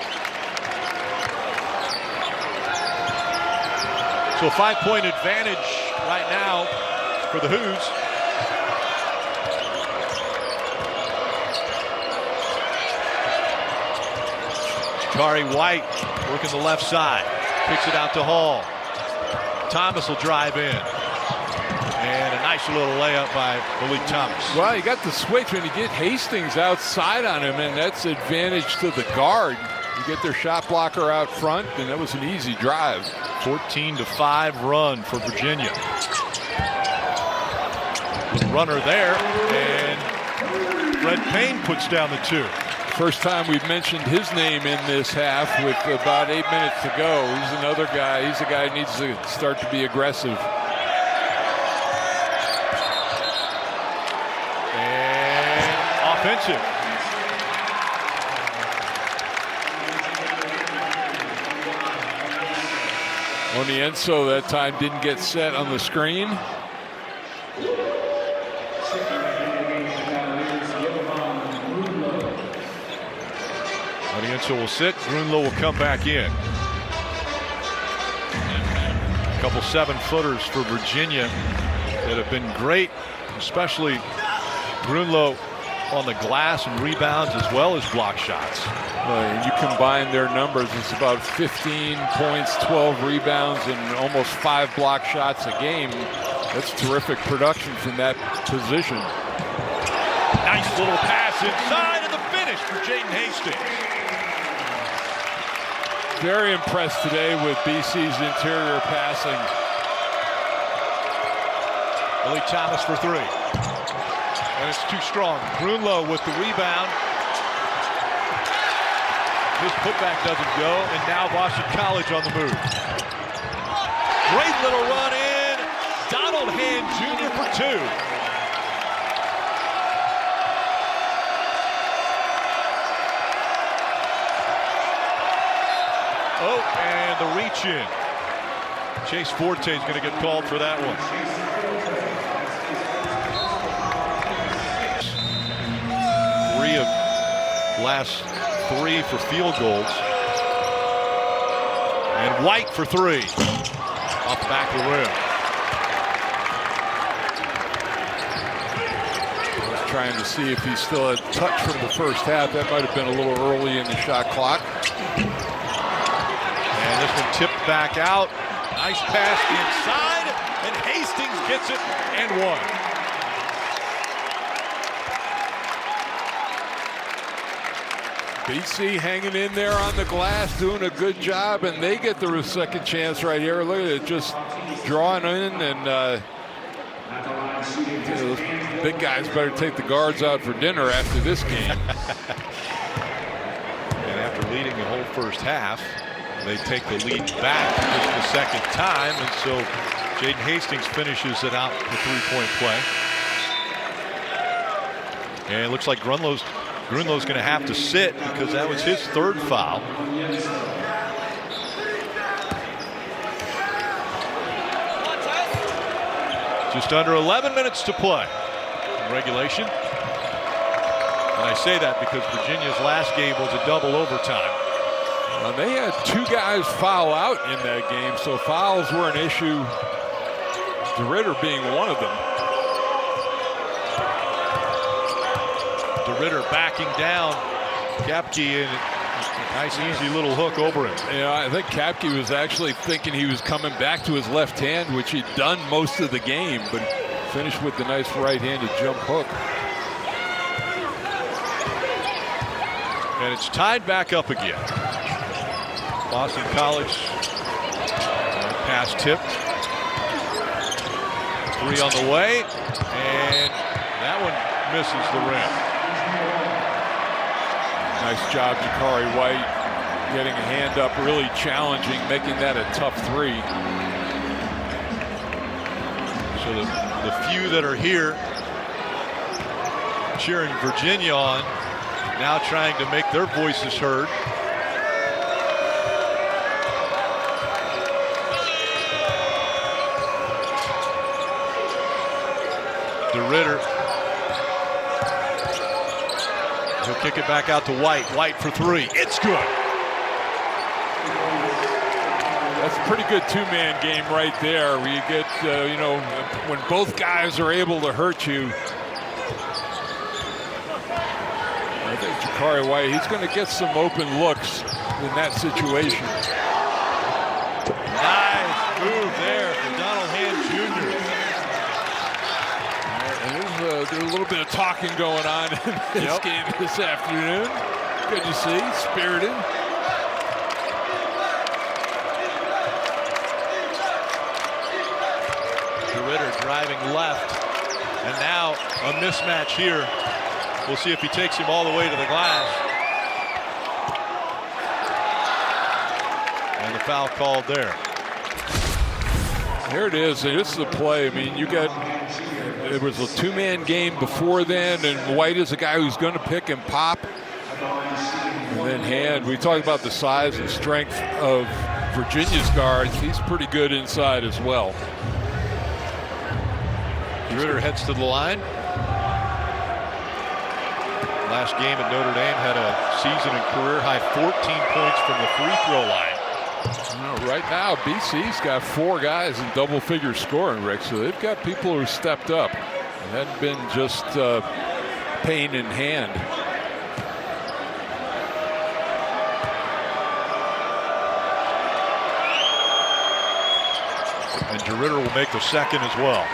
So a 5-point advantage right now for the Hoos. Shakari White working the left side. Kicks it out to Hall. Thomas will drive in. And a nice little layup by Malik Thomas. Well, you got the switch when you get Hastings outside on him, and that's advantage to the guard. You get their shot blocker out front, and that was an easy drive. 14-5 run for Virginia. Runner there, and Fred Payne puts down the 2. First time we've mentioned his name in this half with about 8 minutes to go. He's another guy. He's a guy who needs to start to be aggressive. And offensive. Onienso that time didn't get set on the screen. Onienso will sit. Grunlow will come back in. A couple 7-footers for Virginia that have been great, especially Grunlow on the glass and rebounds as well as block shots. You combine their numbers, it's about 15 points, 12 rebounds, and almost 5 block shots a game. That's terrific production from that position. Nice little pass inside, and the finish for Jaden Hastings. Very impressed today with BC's interior passing. Malik Thomas for 3. And it's too strong. Grunlow with the rebound. His putback doesn't go, and now Boston College on the move. Great little run in. Donald Hand Jr. for 2. Oh, and the reach in. Chase Forte is going to get called for that one. Three of last 3 for field goals. And White for 3. Off the back of the rim. I was trying to see if he still had touch from the first half. That might have been a little early in the shot clock. And this one tipped back out. Nice pass inside, and Hastings gets it and 1. BC hanging in there on the glass, doing a good job, and they get the second chance right here. Look at it, just drawing in, and those big guys better take the guards out for dinner after this game. And after leading the whole first half, they take the lead back just the second time, and so Jaden Hastings finishes it out the 3-point play. And it looks like Grunlow's going to have to sit because that was his 3rd foul. Just under 11 minutes to play in regulation. And I say that because Virginia's last game was a double overtime. They had 2 guys foul out in that game, so fouls were an issue. De Ridder being one of them. De Ridder backing down Kapke, and a nice easy little hook over him. Yeah, I think Kapke was actually thinking he was coming back to his left hand, which he'd done most of the game, but finished with the nice right-handed jump hook. And it's tied back up again. Boston College pass tipped. 3 on the way, and that one misses the rim. Nice job, Jakari White, getting a hand up, really challenging, making that a tough 3. So the few that are here cheering Virginia on, now trying to make their voices heard. De Ridder. He'll kick it back out to White. White for 3. It's good. That's a pretty good 2-man game right there, where you get, you know, when both guys are able to hurt you. I think Jakari White, he's going to get some open looks in that situation. Nice move there for Donald Hand Jr. And there's a little bit of talking going on in this game this afternoon. Good to see, spirited. De Ridder driving left, and now a mismatch here. We'll see if he takes him all the way to the glass. And the foul called there. Here it is. This is the play. I mean, you got, it was a 2-man game before then, and White is a guy who's going to pick and pop. And then Hand, we talked about the size and strength of Virginia's guards. He's pretty good inside as well. De Ridder heads to the line. Last game at Notre Dame had a season and career high 14 points from the free throw line. Right now, BC's got 4 guys in double-figure scoring, Rick, so they've got people who stepped up. It hadn't been just Payne in hand. And De Ridder will make the second as well.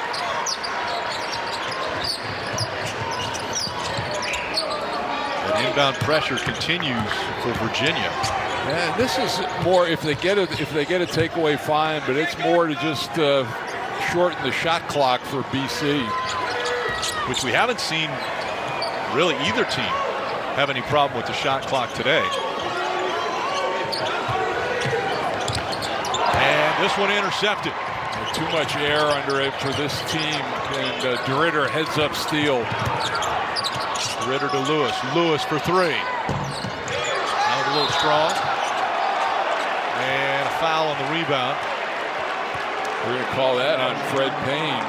And inbound pressure continues for Virginia. And this is more, if they get a takeaway, fine, but it's more to just shorten the shot clock for BC, which we haven't seen really either team have any problem with the shot clock today. And this one intercepted. Too much air under it for this team, and De Ridder heads up steal. De Ridder to Lewis. Lewis for 3. Now a little strong. And a foul on the rebound. We're going to call that on Fred Payne.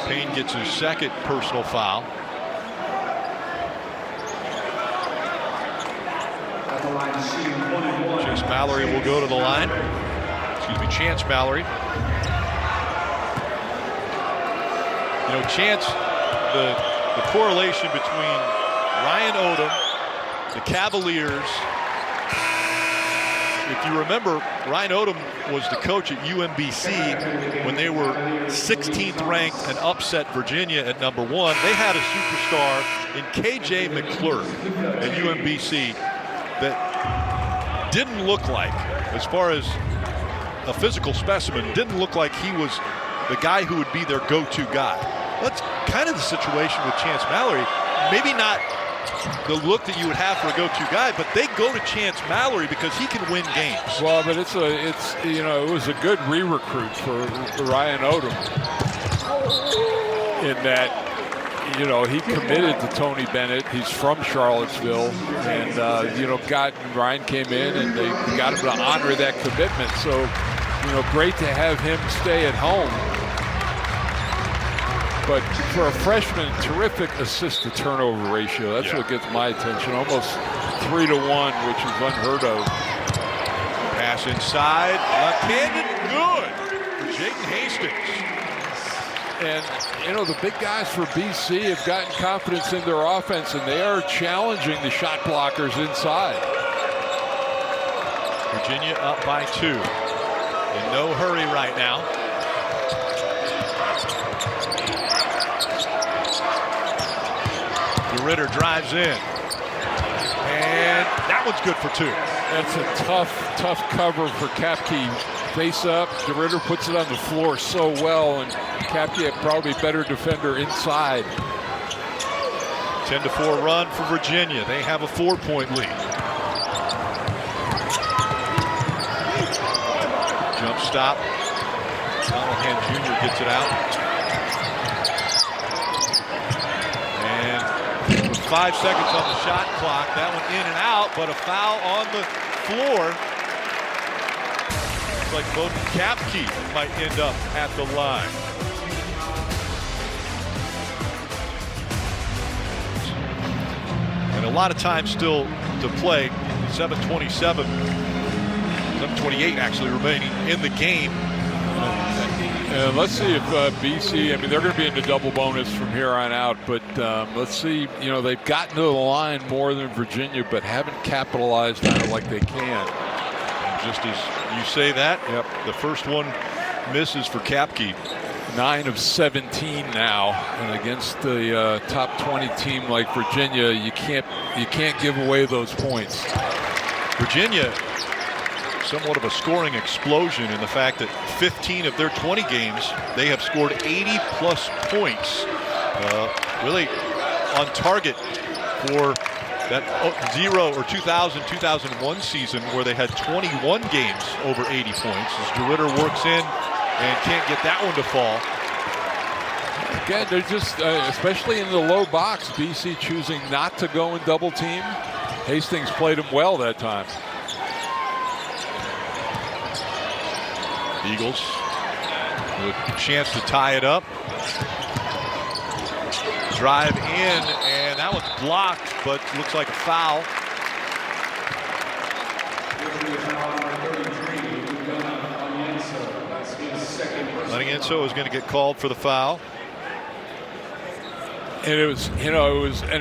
Payne gets his second personal foul. Chase Mallory will go to the line. Excuse me, Chance Mallory. You know, Chance, the correlation between Ryan Odom, the Cavaliers. If you remember, Ryan Odom was the coach at UMBC when they were 16th ranked and upset Virginia at number 1. They had a superstar in KJ McClure at UMBC that didn't look like, as far as a physical specimen, didn't look like he was the guy who would be their go-to guy. That's kind of the situation with Chance Mallory. Maybe not the look that you would have for a go-to guy, but they go to Chance Mallory because he can win games. Well, but it's you know, it was a good re-recruit for Ryan Odom in that, you know, he committed to Tony Bennett. He's from Charlottesville, and you know, Ryan came in and they got him to honor that commitment. So great to have him stay at home. But for a freshman, terrific assist-to-turnover ratio. That's what gets my attention. Almost 3-to-1, which is unheard of. Pass inside, left-handed, good for Jaden Hastings. And, the big guys for BC have gotten confidence in their offense, and they are challenging the shot blockers inside. Virginia up by 2. In no hurry right now. De Ridder drives in. And that one's good for 2. That's a tough cover for Kapke. Face up, De Ridder puts it on the floor so well, and Kapke probably better defender inside. 10-4 run for Virginia. They have a 4-point lead. Jump stop. Donald Jr. gets it out. And with 5 seconds on the shot clock, that one in and out, but a foul on the floor. Looks like Bowden Kapke might end up at the line. And a lot of time still to play. 7:27, 7:28 actually remaining in the game. Let's see if BC, they're going to be in the double bonus from here on out, but let's see, they've gotten to the line more than Virginia, but haven't capitalized on it like they can. And just as you say that, the first one misses for Kapke. 9 of 17 now, and against the top 20 team like Virginia, you can't give away those points. Virginia, somewhat of a scoring explosion in the fact that 15 of their 20 games, they have scored 80-plus points. Really on target for that 2000-2001 season where they had 21 games over 80 points as De Ridder works in and can't get that one to fall. Again, they're just, especially in the low box, BC choosing not to go and double team. Hastings played him well that time. Eagles with a chance to tie it up. Drive in, and that one's blocked, but looks like a foul. Enso is going to get called for the foul. And it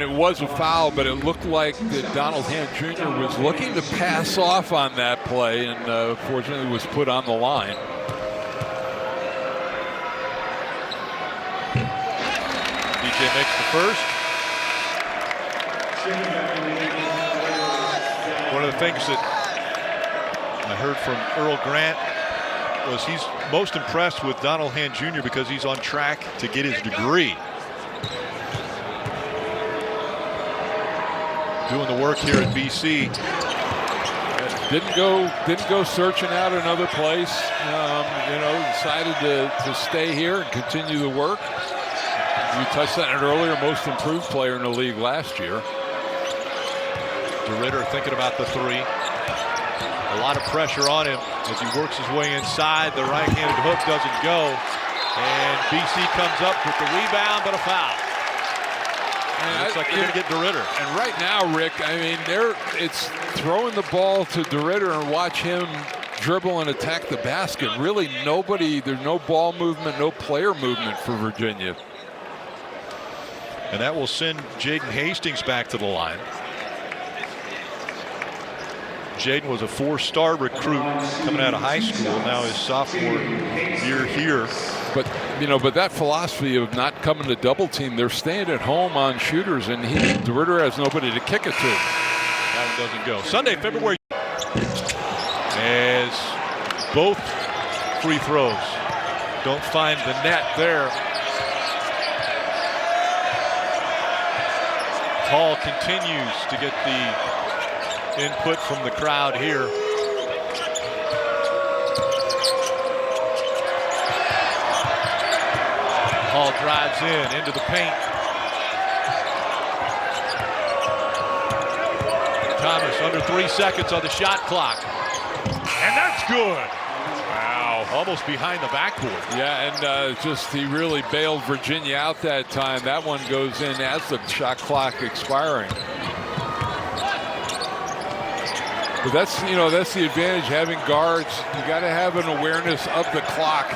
was a foul, but it looked like that Donald Hand Jr. was looking to pass off on that play, and fortunately was put on the line. DJ makes the first. One of the things that I heard from Earl Grant was he's most impressed with Donald Hand Jr. because he's on track to get his degree. Doing the work here at BC. Didn't go searching out another place. Decided to stay here and continue the work. You touched on it earlier, most improved player in the league last year. De Ridder thinking about the three. A lot of pressure on him as he works his way inside. The right-handed hook doesn't go. And BC comes up with the rebound, but a foul. Looks like they're going to get De Ridder. And right now, Rick, it's throwing the ball to De Ridder and watch him dribble and attack the basket. Really there's no ball movement, no player movement for Virginia. And that will send Jaden Hastings back to the line. Jaden was a 4-star recruit coming out of high school, now his sophomore year here. But that philosophy of not coming to double team, they're staying at home on shooters, and De Ridder has nobody to kick it to. That one doesn't go. Sunday, February. As both free throws don't find the net there. Hall continues to get the input from the crowd here. Hall drives in into the paint. Thomas under 3 seconds on the shot clock. And that's good. Wow. almost behind the backboard. Yeah, and he really bailed Virginia out that time. That one goes in as the shot clock expiring. But that's the advantage having guards. You got to have an awareness of the clock.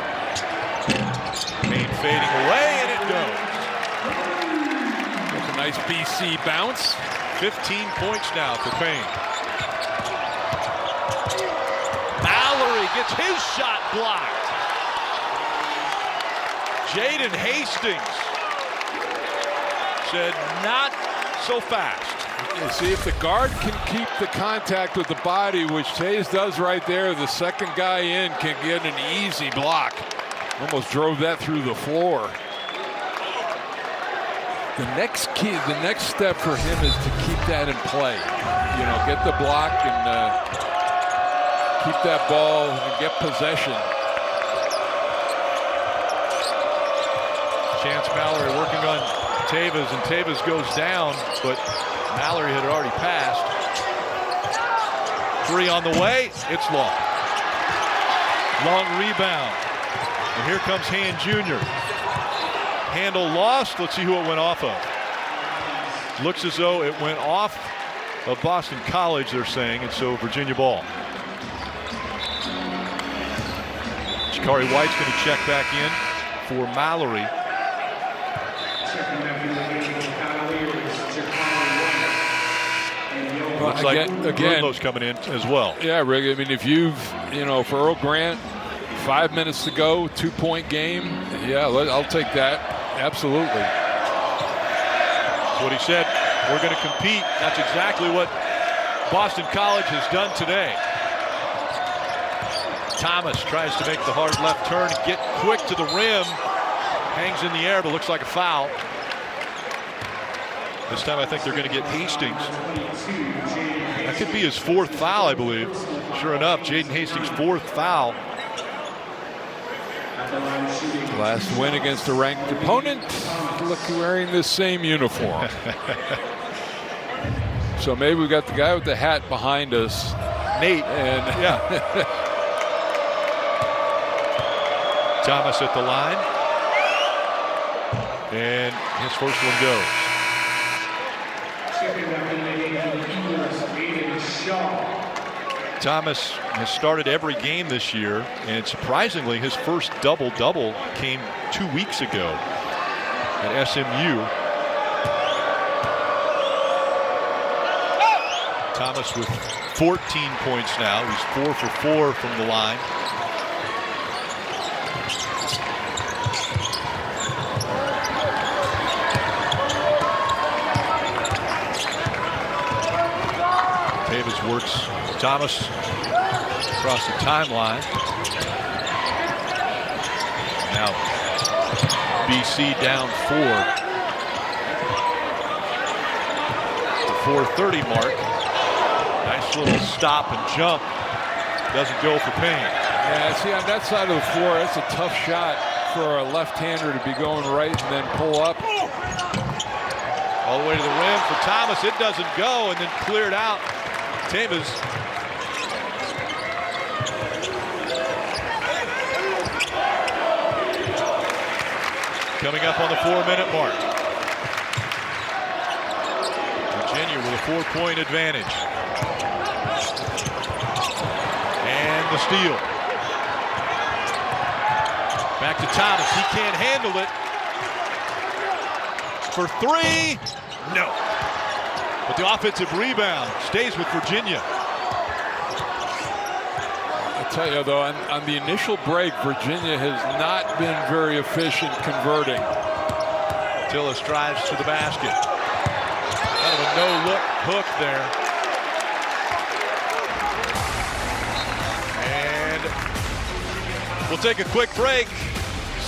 Payne fading away, and it goes. That's a nice BC bounce. 15 points now for Payne. Mallory gets his shot blocked. Jaden Hastings said not so fast. You see, if the guard can keep the contact with the body, which Tays does right there, the second guy in can get an easy block. Almost drove that through the floor. The next step for him is to keep that in play. Get the block and keep that ball and get possession. Chance Mallory working on Tevez, and Tevez goes down, but Mallory had already passed. 3 on the way. It's long. Long rebound. And here comes Hand Jr. Handle lost. Let's see who it went off of. Looks as though it went off of Boston College, they're saying, and so Virginia ball. Shakari White's going to check back in for Mallory. Looks like Grunlow's coming in as well. Yeah, Rick. I mean, if for Earl Grant, 5 minutes to go, 2-point game. Yeah, I'll take that. Absolutely. That's what he said. We're going to compete. That's exactly what Boston College has done today. Thomas tries to make the hard left turn, get quick to the rim. Hangs in the air, but looks like a foul. This time I think they're going to get Hastings. That could be his 4th foul, I believe. Sure enough, Jaden Hastings' 4th foul. Last win against a ranked opponent. Look, wearing the same uniform. So maybe we got the guy with the hat behind us, Nate. And yeah. Thomas at the line. And his first one goes. Thomas has started every game this year, and surprisingly, his first double-double came 2 weeks ago at SMU. Thomas with 14 points now. He's 4 for 4 from the line. Davis works Thomas across the timeline. Now BC down 4. The 4:30 mark. Nice little stop and jump. Doesn't go for Payne. Yeah, see, on that side of the floor, that's a tough shot for a left-hander to be going right and then pull up. All the way to the rim for Thomas. It doesn't go, and then cleared out. Tevez. Coming up on the 4-minute mark. Virginia with a 4-point advantage. And the steal. Back to Thomas. He can't handle it. For 3. No. But the offensive rebound stays with Virginia. I tell you, though, on the initial break, Virginia has not been very efficient converting. Tillis drives to the basket. Kind of a no-look hook there. And we'll take a quick break.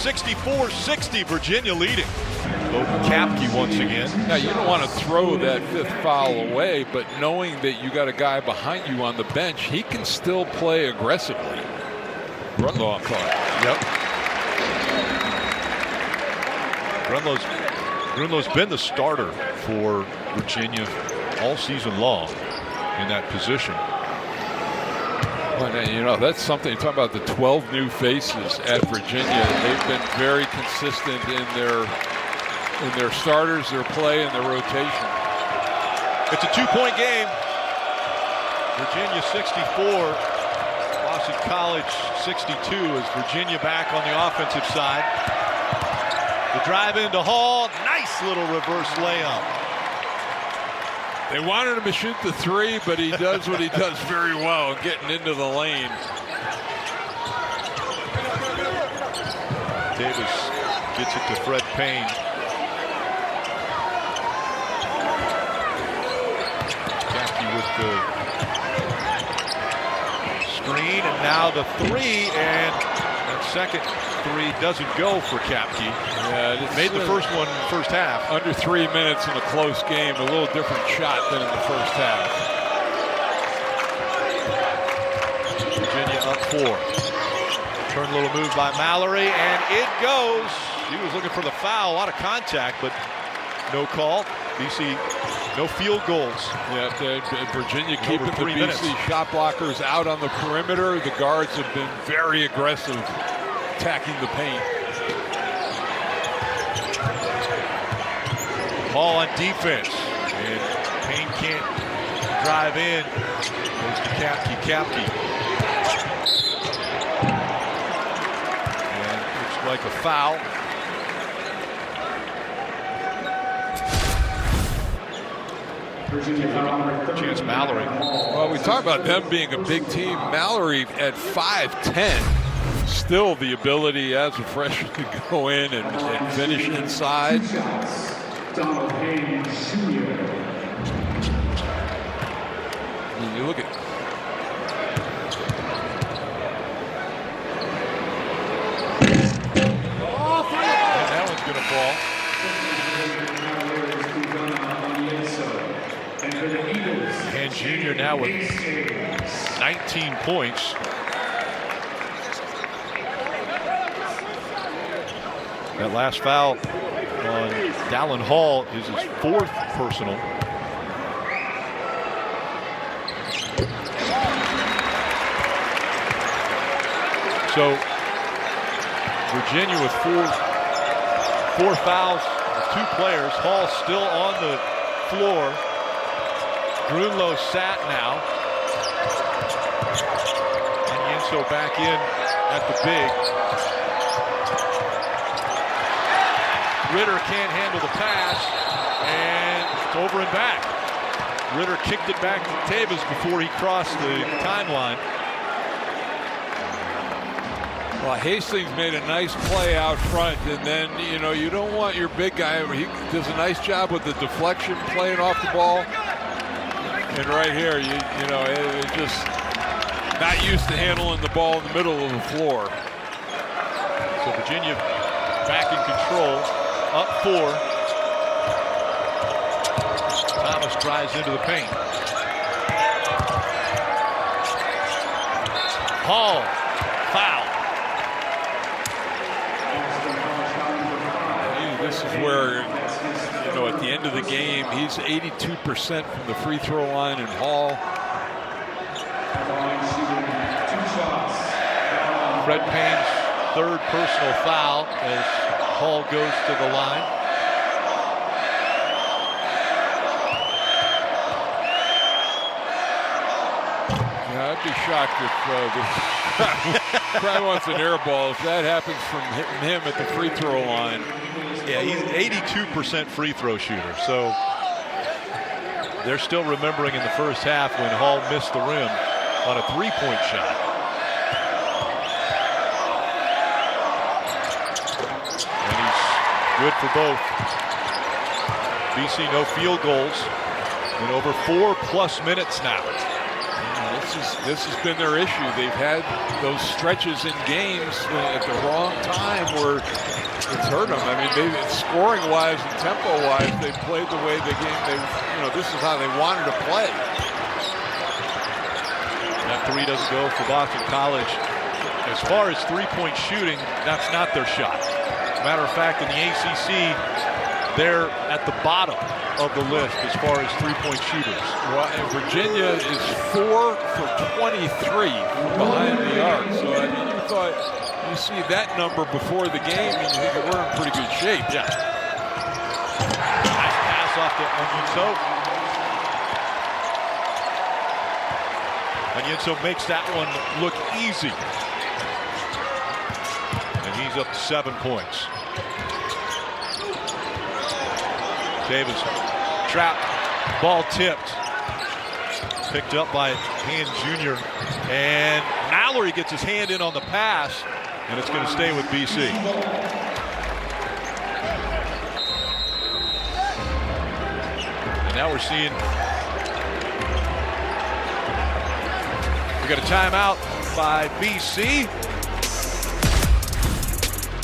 64-60, Virginia leading. Kapke once again. Now, you don't want to throw that 5th foul away, but knowing that you got a guy behind you on the bench, he can still play aggressively. Grunlow on clock. Yep. Grunlow's been the starter for Virginia all season long in that position. Well, you know, that's something. You talk about the 12 new faces at Virginia. They've been very consistent in their starters, their play, and their rotation. It's a 2-point game. Virginia 64, Boston College 62 as Virginia back on the offensive side. The drive into Hall, nice little reverse layup. They wanted him to shoot the three, but he does what he does very well, getting into the lane. Davis gets it to Fred Payne. Capkey with the screen, and now the three, and that second three doesn't go for Capkey. Yeah, made the first one in the first half. Under 3 minutes in a close game, a little different shot than in the first half. Virginia up 4. Turn little move by Mallory, and it goes. He was looking for the foul, a lot of contact, but no call. BC, no field goals. Yeah, Virginia keeping the BC shot blockers out on the perimeter. The guards have been very aggressive, attacking the paint. Hall on defense, and Payne can't drive in. Goes to Capkey. And looks like a foul. Chance Mallory. Well, we talk about them being a big team. Mallory at 5'10", still the ability as a freshman to go in and finish inside. You look at that one's going to fall. And Junior now with 19 points. That last foul on Dallin Hall is his 4th personal. So Virginia with four fouls with 2 players. Hall still on the floor. Grunlow sat now. And Yenso back in at the big. Ridder can't handle the pass, and it's over and back. Ridder kicked it back to Tabas before he crossed the timeline. Well, Hastings made a nice play out front, and then, you know, you don't want your big guy. He does a nice job with the deflection, playing off the ball. And right here, you know, it just not used to handling the ball in the middle of the floor. So Virginia back in control, up 4. Thomas drives into the paint. Hall, foul. This is where, you know, at the end of the game, he's 82% from the free throw line, and Hall. Fred Payne's 3rd personal foul as Hall goes to the line. Yeah, I'd be shocked if the crowd wants an air ball if that happens from hitting him at the free throw line. Yeah, he's 82% free throw shooter, so they're still remembering in the first half when Hall missed the rim on a 3-point shot. And he's good for both. BC no field goals in over 4+ minutes now. This has been their issue. They've had those stretches in games at the wrong time where it's hurt them. I mean, scoring-wise and tempo-wise, they've played the way the game. This is how they wanted to play. That 3 doesn't go for Boston College. As far as 3-point shooting, that's not their shot. Matter of fact, in the ACC, they're at the bottom of the list as far as three-point shooters. Well, and Virginia is 4 for 23 from behind the arc. So, I mean, you thought you see that number before the game and you think we're in pretty good shape. Yeah. Nice pass off to Onyenso. Onyenso makes that one look easy. And he's up to 7 points. Davis trapped, ball tipped. Picked up by Hand Jr. And Mallory gets his hand in on the pass, and it's going to stay with BC. And now we're seeing we got a timeout by BC.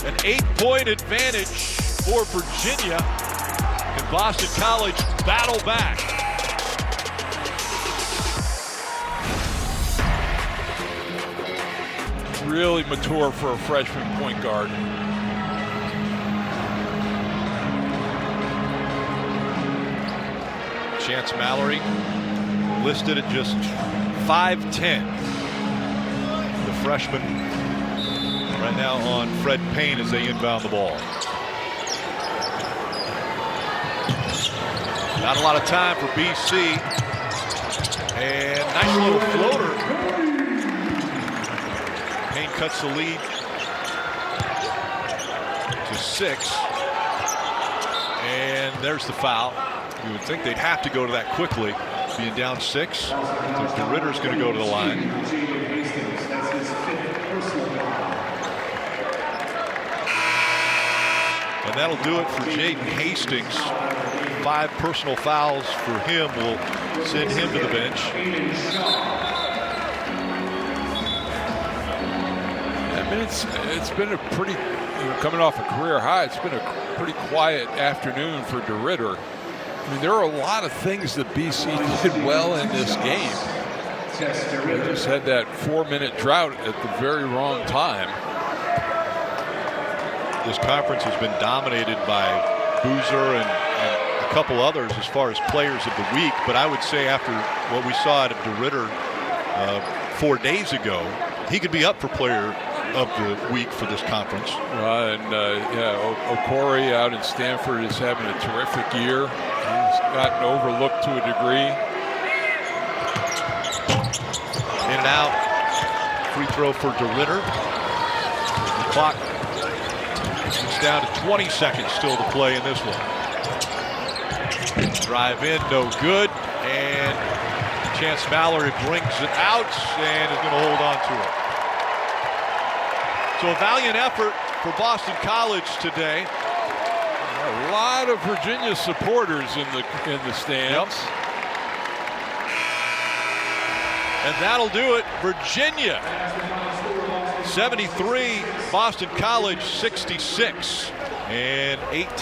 An 8-point advantage for Virginia. And Boston College battle back. Really mature for a freshman point guard. Chance Mallory listed at just 5'10". The freshman right now on Fred Payne as they inbound the ball. Not a lot of time for BC. And nice little floater. Payne cuts the lead to 6. And there's the foul. You would think they'd have to go to that quickly. Being down 6. So De Ridder's going to go to the line. And that'll do it for Jaden Hastings. 5 personal fouls for him will send him to the bench. I mean, it's been a pretty, coming off a career high, it's been a pretty quiet afternoon for De Ridder. I mean, there are a lot of things that BC did well in this game. They just had that 4-minute drought at the very wrong time. This conference has been dominated by Boozer and a couple others as far as players of the week, but I would say after what we saw out of De Ridder 4 days ago, he could be up for player of the week for this conference. Okori out in Stanford is having a terrific year. He's gotten overlooked to a degree. In and out. Free throw for De Ridder. The clock is down to 20 seconds still to play in this one. Drive in, no good. And Chance Mallory brings it out and is going to hold on to it. So a valiant effort for Boston College today. A lot of Virginia supporters in the stands. Yep. And that'll do it. Virginia 73, Boston College 66, and 18.